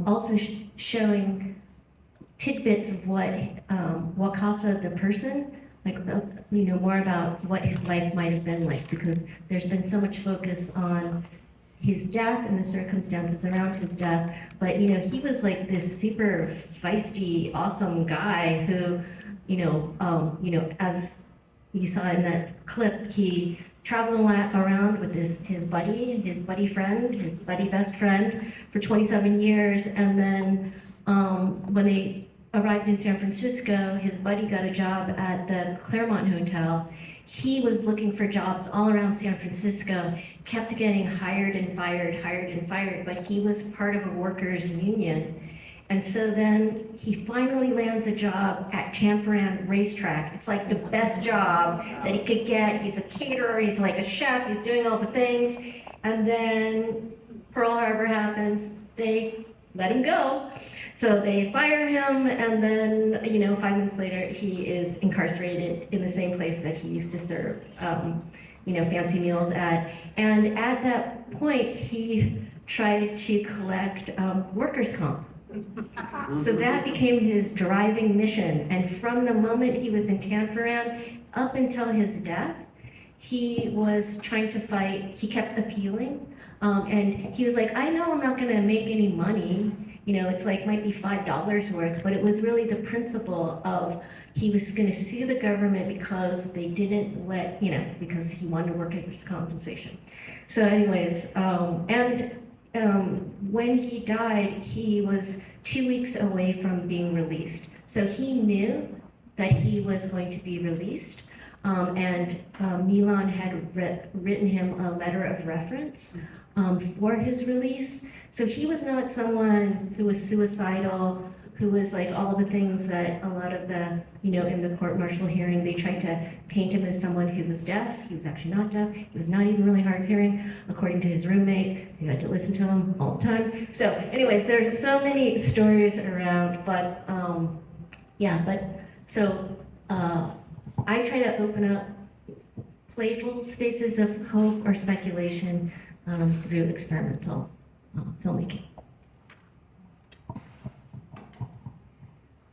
also showing tidbits of what Wakasa, the person, more about what his life might have been like, because there's been so much focus on his death and the circumstances around his death. But, he was like this super feisty, awesome guy who, as you saw in that clip, he traveled around with his buddy best friend for 27 years. And then when they arrived in San Francisco, his buddy got a job at the Claremont Hotel. He was looking for jobs all around San Francisco, kept getting hired and fired, but he was part of a workers' union. And so then he finally lands a job at Tanforan racetrack. It's like the best job that he could get. He's a caterer, he's like a chef, he's doing all the things. And then Pearl Harbor happens, they let him go. So they fire him, and then, 5 months later, he is incarcerated in the same place that he used to serve, fancy meals at. And at that point, he tried to collect workers' comp. So that became his driving mission. And from the moment he was in Tanforan up until his death, he was trying to fight. He kept appealing. And he was like, I know I'm not going to make any money. It's like might be $5 worth, but it was really the principle of he was going to sue the government because they didn't let, because he wanted to work as compensation. So anyways, when he died, he was 2 weeks away from being released. So he knew that he was going to be released. And Milan had written him a letter of reference for his release. So he was not someone who was suicidal, who was like all the things that a lot of the, in the court-martial hearing, they tried to paint him as someone who was deaf. He was actually not deaf. He was not even really hard of hearing, according to his roommate. He had to listen to him all the time. So anyways, there's so many stories around, but I try to open up playful spaces of hope or speculation through experimental filmmaking.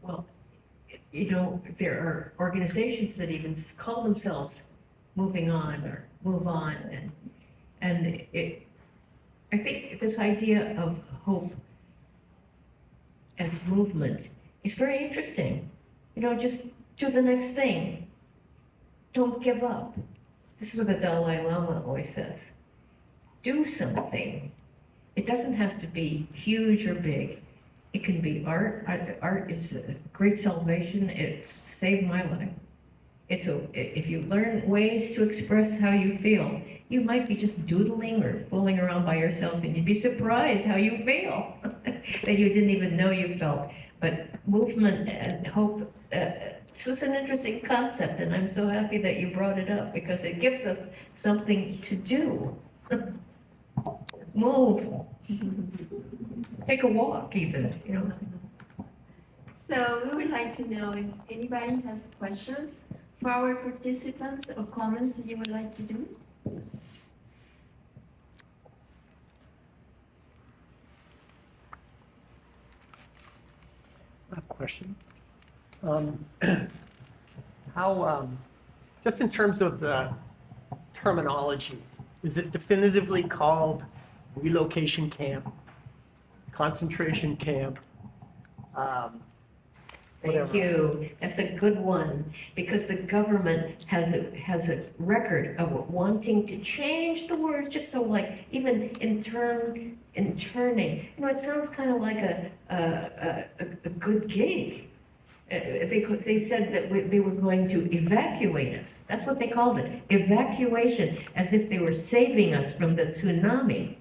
Well, there are organizations that even call themselves Moving On or Move On, and I think this idea of hope as movement is very interesting. Just do the next thing. Don't give up. This is what the Dalai Lama always says. Do something. It doesn't have to be huge or big. It can be art. Art is a great salvation. It saved my life. If you learn ways to express how you feel, you might be just doodling or fooling around by yourself, and you'd be surprised how you feel that you didn't even know you felt. But movement and hope, this is an interesting concept, and I'm so happy that you brought it up because it gives us something to do. Move. Take a walk even, So we would like to know if anybody has questions for our participants or comments that you would like to do. I have a question. Just in terms of the terminology, is it definitively called relocation camp, concentration camp? Thank you. That's a good one, because the government has a record of wanting to change the words just so, like, even interning. It sounds kind of like a good gig. They said that they were going to evacuate us. That's what they called it, evacuation, as if they were saving us from the tsunami,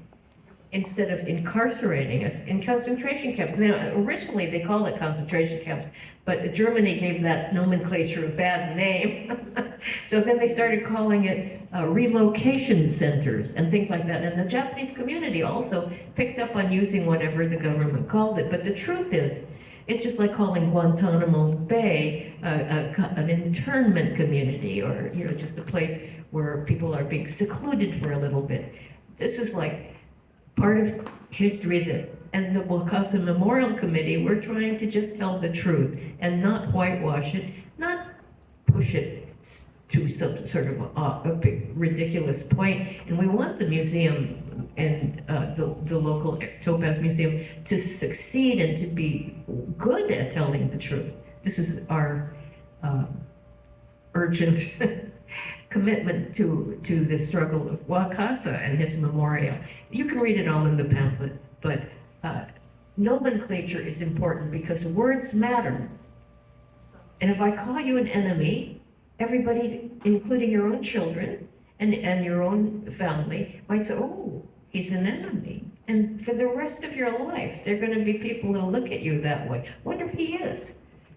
instead of incarcerating us in concentration camps. Now, originally they called it concentration camps, but Germany gave that nomenclature a bad name. So then they started calling it relocation centers and things like that. And the Japanese community also picked up on using whatever the government called it. But the truth is, it's just like calling Guantanamo Bay an internment community, or just a place where people are being secluded for a little bit. This is like part of history that, as the Wakasa Memorial Committee, we're trying to just tell the truth and not whitewash it, not push it to some sort of a big ridiculous point. And we want the museum and the local Topaz Museum to succeed and to be good at telling the truth. This is our urgent commitment to the struggle of Wakasa and his memorial. You can read it all in the pamphlet, but nomenclature is important because words matter. And if I call you an enemy, everybody, including your own children and your own family, might say, oh, he's an enemy. And for the rest of your life, there are going to be people who look at you that way. Wonder if he is.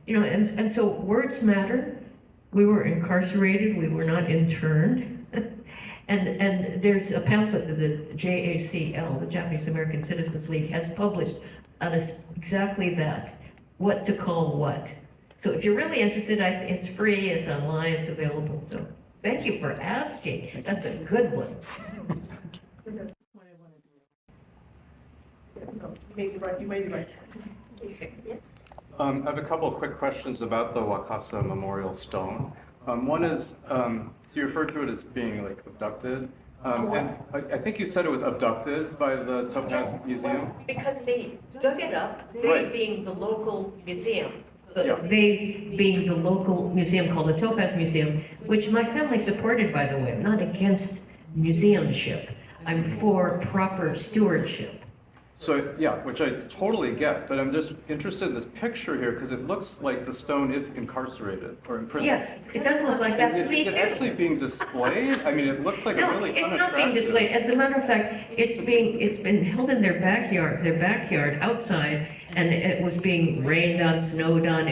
And so words matter. We were incarcerated, we were not interned. And there's a pamphlet that the JACL, the Japanese American Citizens League, has published on exactly that, what to call what. So if you're really interested, it's free, it's online, it's available. So thank you for asking. That's a good one. You made it right. Yes. I have a couple of quick questions about the Wakasa Memorial Stone. One is, so you referred to it as being like abducted. And I think you said it was abducted by the Topaz Museum? Because they dug it up, they Right. being the local museum, They being the local museum called the Topaz Museum, which my family supported, by the way. I'm not against museumship. I'm for proper stewardship. So, yeah, which I totally get, but I'm just interested in this picture here because it looks like the stone is incarcerated or imprisoned. Yes, it does look like that to me Is it too. actually being displayed? I mean, it looks like a really it's not being displayed. As a matter of fact, it's been held in their backyard outside, and it was being rained on, snowed on.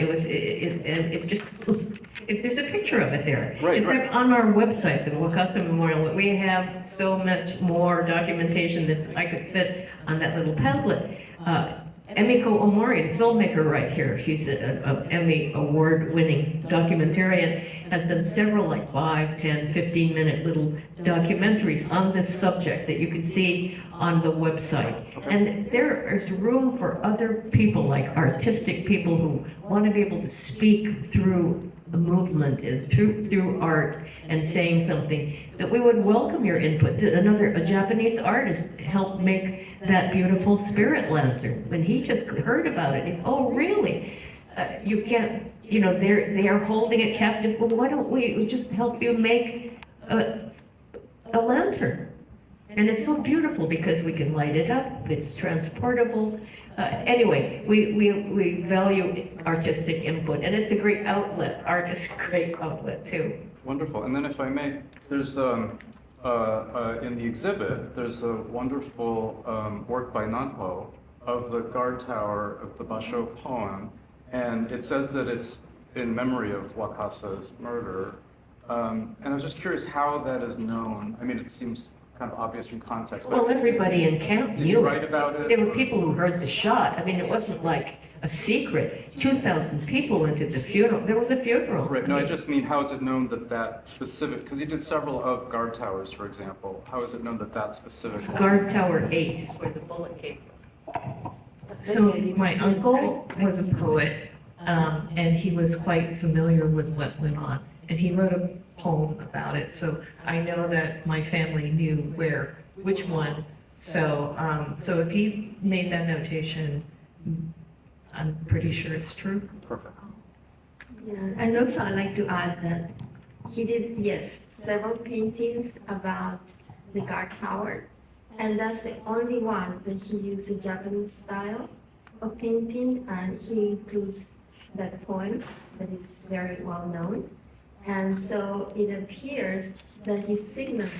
If there's a picture of it there. Right, in fact, on our website, the Wakasa Memorial, we have so much more documentation that I could fit on that little pamphlet. Emiko Omori, the filmmaker right here, she's an Emmy award-winning documentarian, has done several like 5, 10, 15-minute little documentaries on this subject that you can see on the website. And there is room for other people, like artistic people who want to be able to speak through a movement and through art and saying something, that we would welcome your input. A Japanese artist helped make that beautiful spirit lantern. When he just heard about it, oh really? You can't, they are holding it captive, well why don't we just help you make a lantern? And it's so beautiful because we can light it up, it's transportable. Anyway, we value artistic input, and it's a great outlet. Art is a great outlet too. Wonderful. And then if I may, there's in the exhibit, there's a wonderful work by Nanpo of the guard tower of the Basho poem, and it says that it's in memory of Wakasa's murder. And I was just curious how that is known. I mean, it seems kind of obvious from context. Well, everybody in camp Did knew you write about it? There were people who heard the shot. I mean, it wasn't like a secret. 2,000 people went to the funeral. There was a funeral. Right. No, I just mean, how is it known that that specific, because you did several of guard towers, for example. How is it known that that specific? Guard Tower 8 is where the bullet came from. So my uncle was a poet, and he was quite familiar with what went on. And he wrote a poem about it, so I know that my family knew which one. So, so if he made that notation, I'm pretty sure it's true. Perfect. Yeah, and also I'd like to add that he did, yes, several paintings about the guard tower, and that's the only one that he used a Japanese style of painting, and he includes that poem that is very well known. And so it appears that he's signaling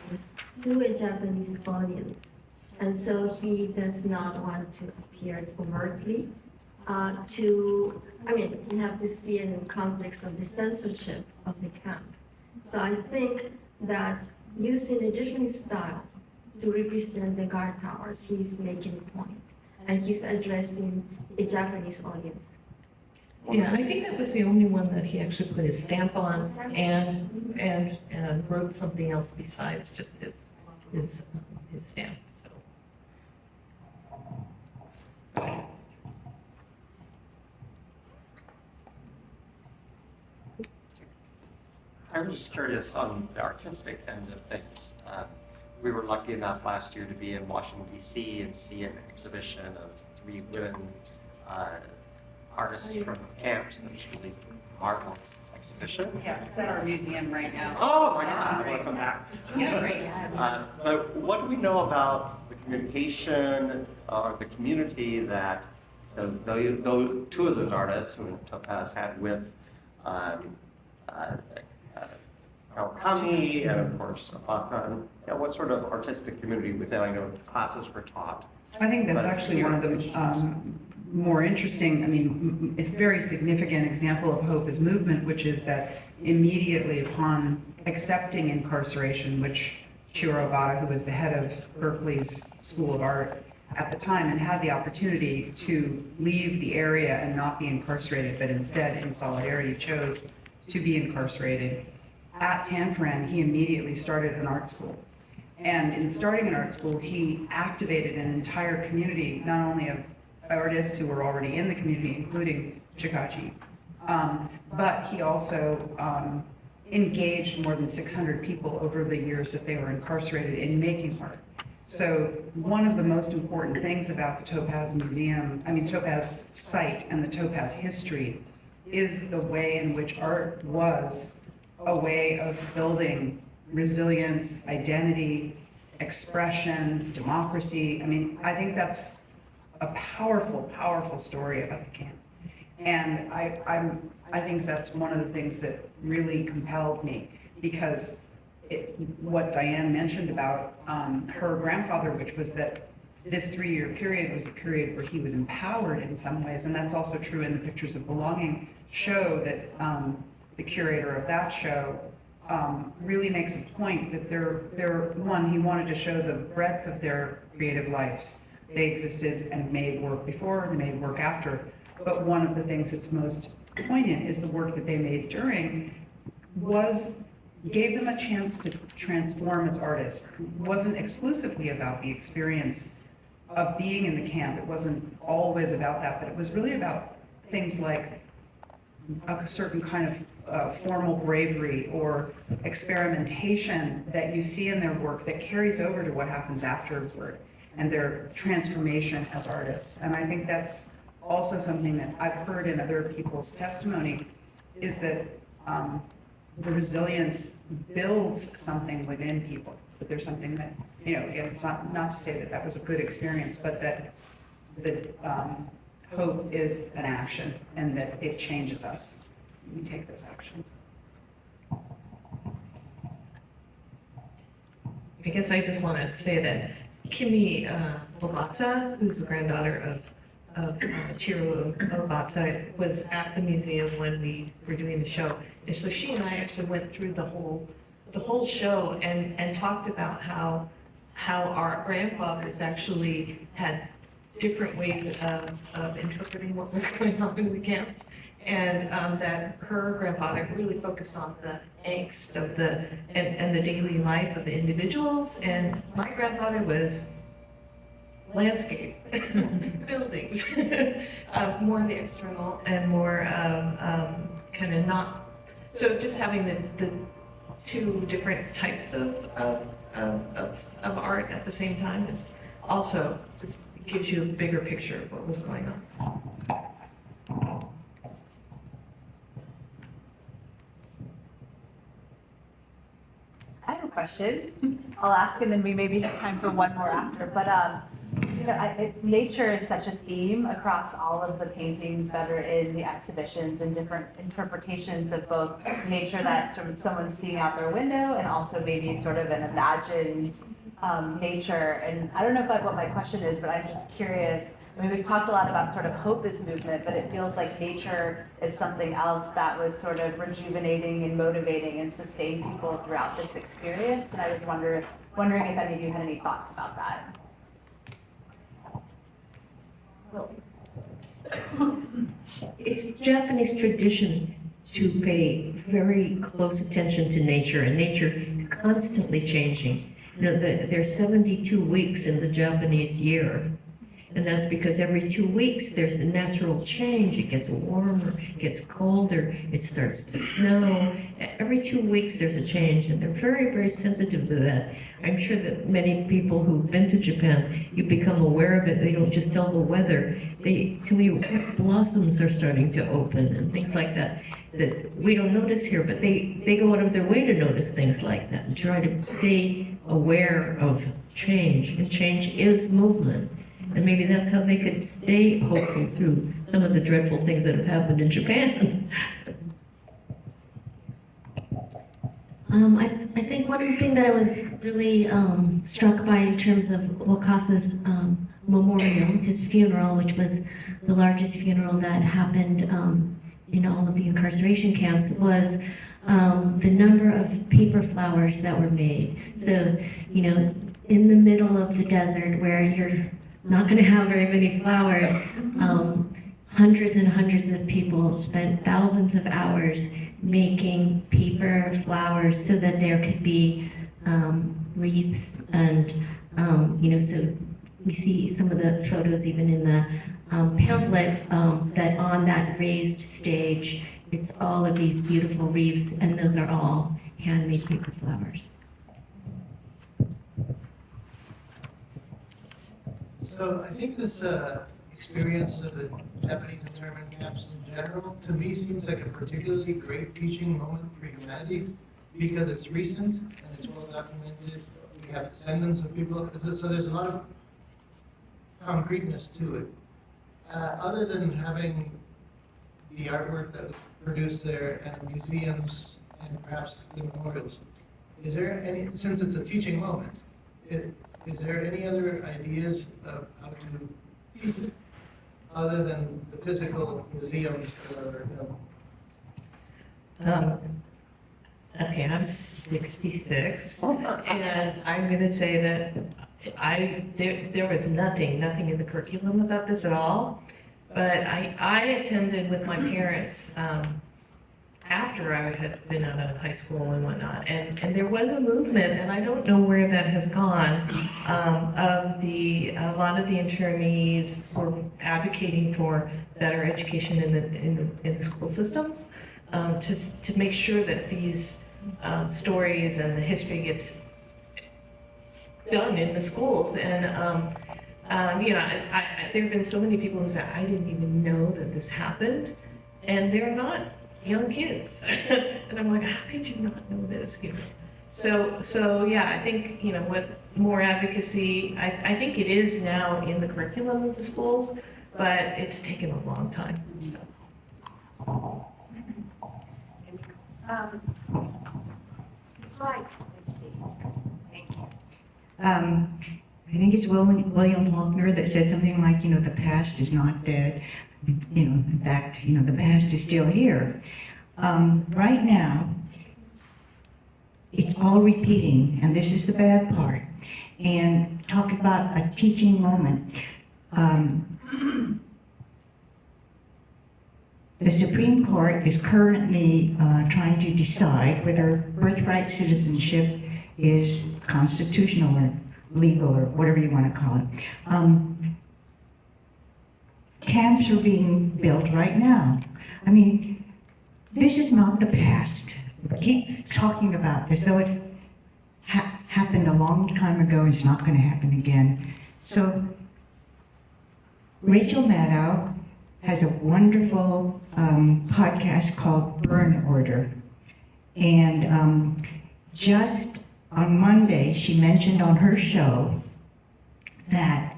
to a Japanese audience. And so he does not want to appear overtly you have to see it in the context of the censorship of the camp. So I think that using a Japanese style to represent the guard towers, he's making a point. And he's addressing a Japanese audience. Yeah, I think that was the only one that he actually put his stamp on and wrote something else besides just his stamp. So. I was just curious on the artistic end of things. We were lucky enough last year to be in Washington, D.C. and see an exhibition of 3 women artists from camps. That was really marvelous exhibition. Yeah, it's at our museum right now. Oh my God, I want to come back. Yeah, great. But what do we know about the communication or the community that though 2 of those artists who Topaz had with Kawakami and of course Obata, what sort of artistic community within? I know classes were taught. I think that's actually one of the more interesting, it's a very significant example of Hope's movement, which is that immediately upon accepting incarceration, which Chiura Obata, who was the head of Berkeley's School of Art at the time and had the opportunity to leave the area and not be incarcerated, but instead in solidarity chose to be incarcerated. At Tanforan, he immediately started an art school. And in starting an art school, he activated an entire community, not only of artists who were already in the community, including Chikaji, but he also engaged more than 600 people over the years that they were incarcerated in making art. So one of the most important things about the Topaz Museum, Topaz site and the Topaz history is the way in which art was a way of building resilience, identity, expression, democracy. I mean, I think that's a powerful, powerful story about the camp. And I think that's one of the things that really compelled me, because what Diane mentioned about her grandfather, which was that this 3-year period was a period where he was empowered in some ways, and that's also true in the Pictures of Belonging show that the curator of that show really makes a point that he wanted to show the breadth of their creative lives. They existed and made work before, they made work after, but one of the things that's most poignant is the work that they made during gave them a chance to transform as artists. It wasn't exclusively about the experience of being in the camp. It wasn't always about that, but it was really about things like a certain kind of formal bravery or experimentation that you see in their work that carries over to what happens afterward and their transformation as artists. And I think that's also something that I've heard in other people's testimony, is that the resilience builds something within people. But there's something that, again, it's not to say that that was a good experience, but that hope is an action and that it changes us. We take those actions. I guess I just want to say that Kimi Obata, who's the granddaughter of Chiura Obata, was at the museum when we were doing the show. And so she and I actually went through the whole show and talked about how our grandfathers actually had different ways of interpreting what was going on in the camps. And that her grandfather really focused on the angst of and the daily life of the individuals. And my grandfather was landscape, buildings, more in the external and more kind of not. So just having the two different types of art at the same time is also just gives you a bigger picture of what was going on. I have a question. I'll ask, and then we maybe have time for one more after. But nature is such a theme across all of the paintings that are in the exhibitions, and different interpretations of both nature that sort of someone's seeing out their window, and also maybe sort of an imagined nature. And I don't know what my question is, but I'm just curious. I mean, we've talked a lot about sort of hope as movement, but it feels like nature is something else that was sort of rejuvenating and motivating and sustained people throughout this experience. And I was wondering if any of you had any thoughts about that. It's Japanese tradition to pay very close attention to nature, and nature is constantly changing. There's 72 weeks in the Japanese year, and that's because every 2 weeks there's a natural change. It gets warmer, it gets colder, it starts to snow. Every 2 weeks there's a change, and they're very, very sensitive to that. I'm sure that many people who've been to Japan, you become aware of it. They don't just tell the weather. They tell you what blossoms are starting to open and things like that we don't notice here, but they go out of their way to notice things like that and try to stay aware of change. And change is movement. And maybe that's how they could stay hopeful through some of the dreadful things that have happened in Japan. I think one thing that I was really struck by in terms of Wakasa's memorial, his funeral, which was the largest funeral that happened in all of the incarceration camps, was the number of paper flowers that were made. So, in the middle of the desert where you're not going to have very many flowers, hundreds and hundreds of people spent thousands of hours making paper flowers so that there could be wreaths, and so we see some of the photos even in the pamphlet, that on that raised stage it's all of these beautiful wreaths, and those are all handmade paper flowers. So I think this experience of the Japanese internment camps in general, to me, seems like a particularly great teaching moment for humanity because it's recent and it's well documented. We have descendants of people, so there's a lot of concreteness to it. Other than having the artwork that was produced there and the museums and perhaps the memorials, is there any, since it's a teaching moment, is there any other ideas of how to teach it other than the physical museums or, Okay, I'm 66, and I'm going to say that there was nothing in the curriculum about this at all. But I attended with my parents after I had been out of high school and whatnot, and there was a movement, and I don't know where that has gone, of a lot of the internees were advocating for better education in the school systems, to make sure that these stories and the history gets done in the schools. And you know, there have been so many people who say, I didn't even know that this happened, and they're not young kids. And I'm like, how could you not know this? You know? So yeah, I think, you know, what more advocacy, I think it is now in the curriculum of the schools, but it's taken a long time. So. It's like, let's see. Thank you. I think it's William Faulkner that said something like, you know, the past is not dead. You know, in fact, you know, the past is still here. Right now, it's all repeating, and this is the bad part. And talk about a teaching moment. The Supreme Court is currently trying to decide whether birthright citizenship is constitutional or legal or whatever you want to call it. Camps are being built right now. I mean, this is not the past. We keep talking about as though it happened a long time ago. It's not going to happen again. So Rachel Maddow has a wonderful podcast called Burn Order. And just on Monday, she mentioned on her show that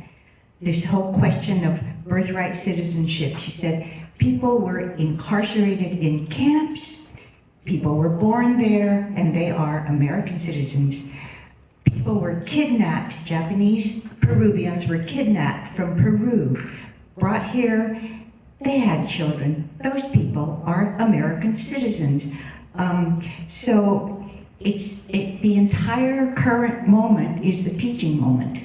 this whole question of birthright citizenship, she said, people were incarcerated in camps, people were born there, and they are American citizens. People were kidnapped, Japanese Peruvians were kidnapped from Peru, brought here. They had children. Those people are American citizens. So the entire current moment is the teaching moment.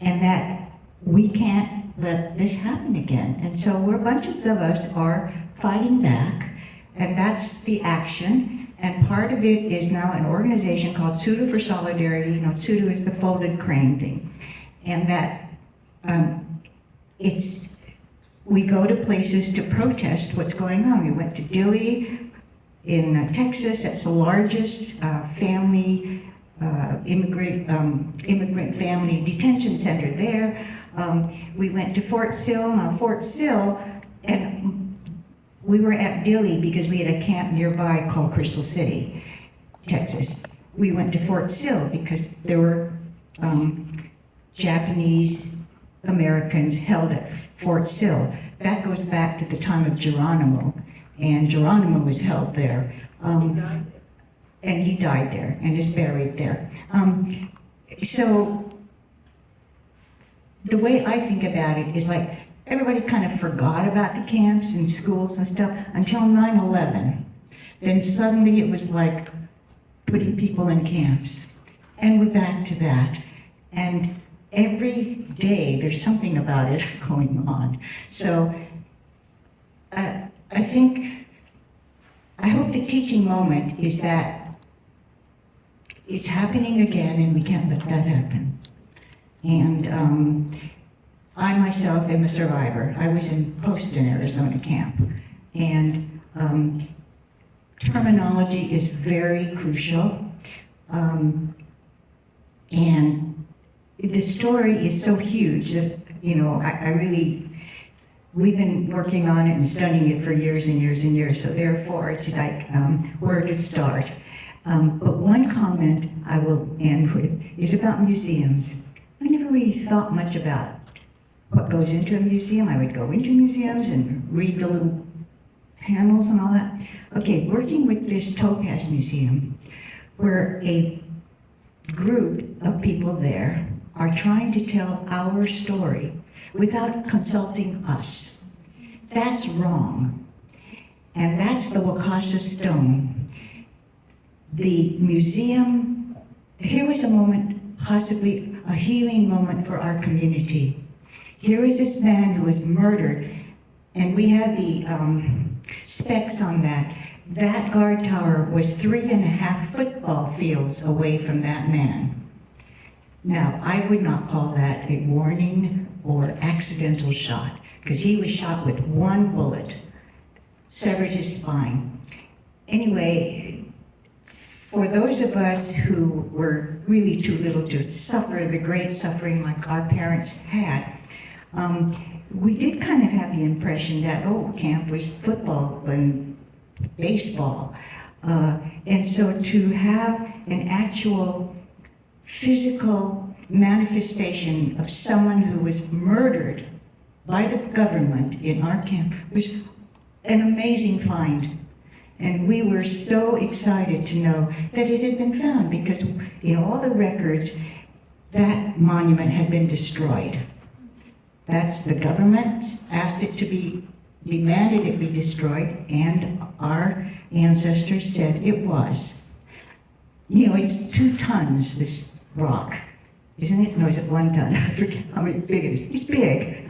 And that we can't let this happen again. And so bunches of us are fighting back, and that's the action. And part of it is now an organization called Tsudo for Solidarity. You know, Tsudo is the folded crane thing. And that we go to places to protest what's going on. We went to Dilley in Texas. That's the largest family immigrant family detention center there. We went to Fort Sill. Now Fort Sill, and we were at Dilley because we had a camp nearby called Crystal City, Texas. We went to Fort Sill because there were Japanese Americans held at Fort Sill. That goes back to the time of Geronimo, and Geronimo was held there. And he died there and is buried there. So the way I think about it is like everybody kind of forgot about the camps and schools and stuff until 9/11. Then suddenly it was like putting people in camps. And we're back to that. And every day there's something about it going on. So I hope the teaching moment is that it's happening again and we can't let that happen. And I myself am a survivor. I was in Poston, Arizona camp. And terminology is very crucial. And the story is so huge that, you know, I really, we've been working on it and studying it for years and years and years, so therefore it's like where to start. But one comment I will end with is about museums. I never really thought much about what goes into a museum. I would go into museums and read the little panels and all that. Okay, working with this Topaz Museum, where a group of people there are trying to tell our story without consulting us. That's wrong. And that's the Wakasa stone. The museum, here was a moment, possibly a healing moment for our community. Here was this man who was murdered, and we had the specs on that. That guard tower was 3.5 football fields away from that man. Now, I would not call that a warning or accidental shot, because he was shot with one bullet, severed his spine. Anyway, for those of us who were really too little to suffer the great suffering like our parents had, we did kind of have the impression that, oh, camp was football and baseball. And so to have an actual physical manifestation of someone who was murdered by the government in our camp was an amazing find. And we were so excited to know that it had been found, because in all the records, that monument had been destroyed. That's the government asked it to be, demanded it be destroyed, and our ancestors said it was. You know, it's 2 tons, this rock, isn't it? No, is it 1 ton? I forget how big it is. It's big.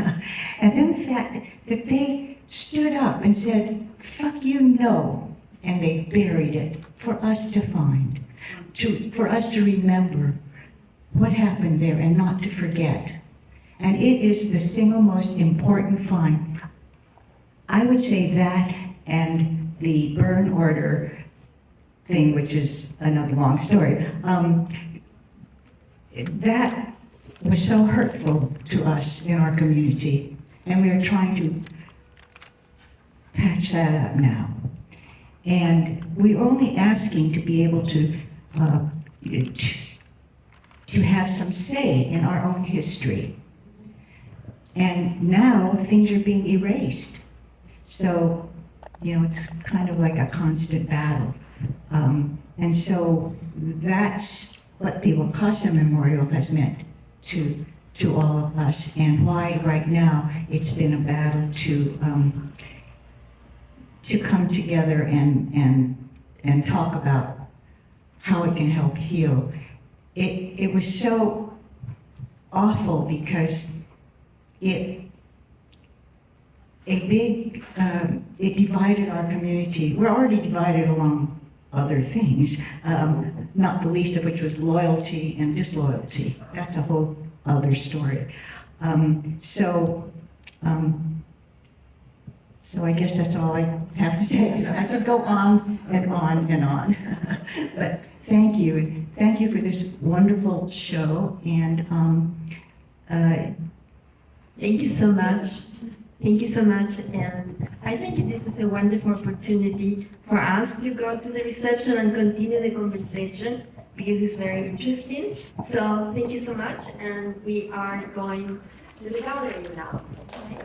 And then the fact that they stood up and said, fuck you, no. And they buried it for us to find, for us to remember what happened there and not to forget. And it is the single most important find. I would say that and the burn order thing, which is another long story, that was so hurtful to us in our community. And we are trying to patch that up now. And we're only asking to be able to have some say in our own history. And now things are being erased. So, you know, it's kind of like a constant battle. And so that's what the Wakasa Memorial has meant to all of us, and why right now it's been a battle to come together and talk about how it can help heal. It was so awful because it divided our community. We're already divided along other things, not the least of which was loyalty and disloyalty. That's a whole other story. So I guess that's all I have to say, because I could go on and on and on. But thank you. Thank you for this wonderful show. And thank you so much. Thank you so much. And I think this is a wonderful opportunity for us to go to the reception and continue the conversation, because it's very interesting. So thank you so much. And we are going to the gallery now. Okay?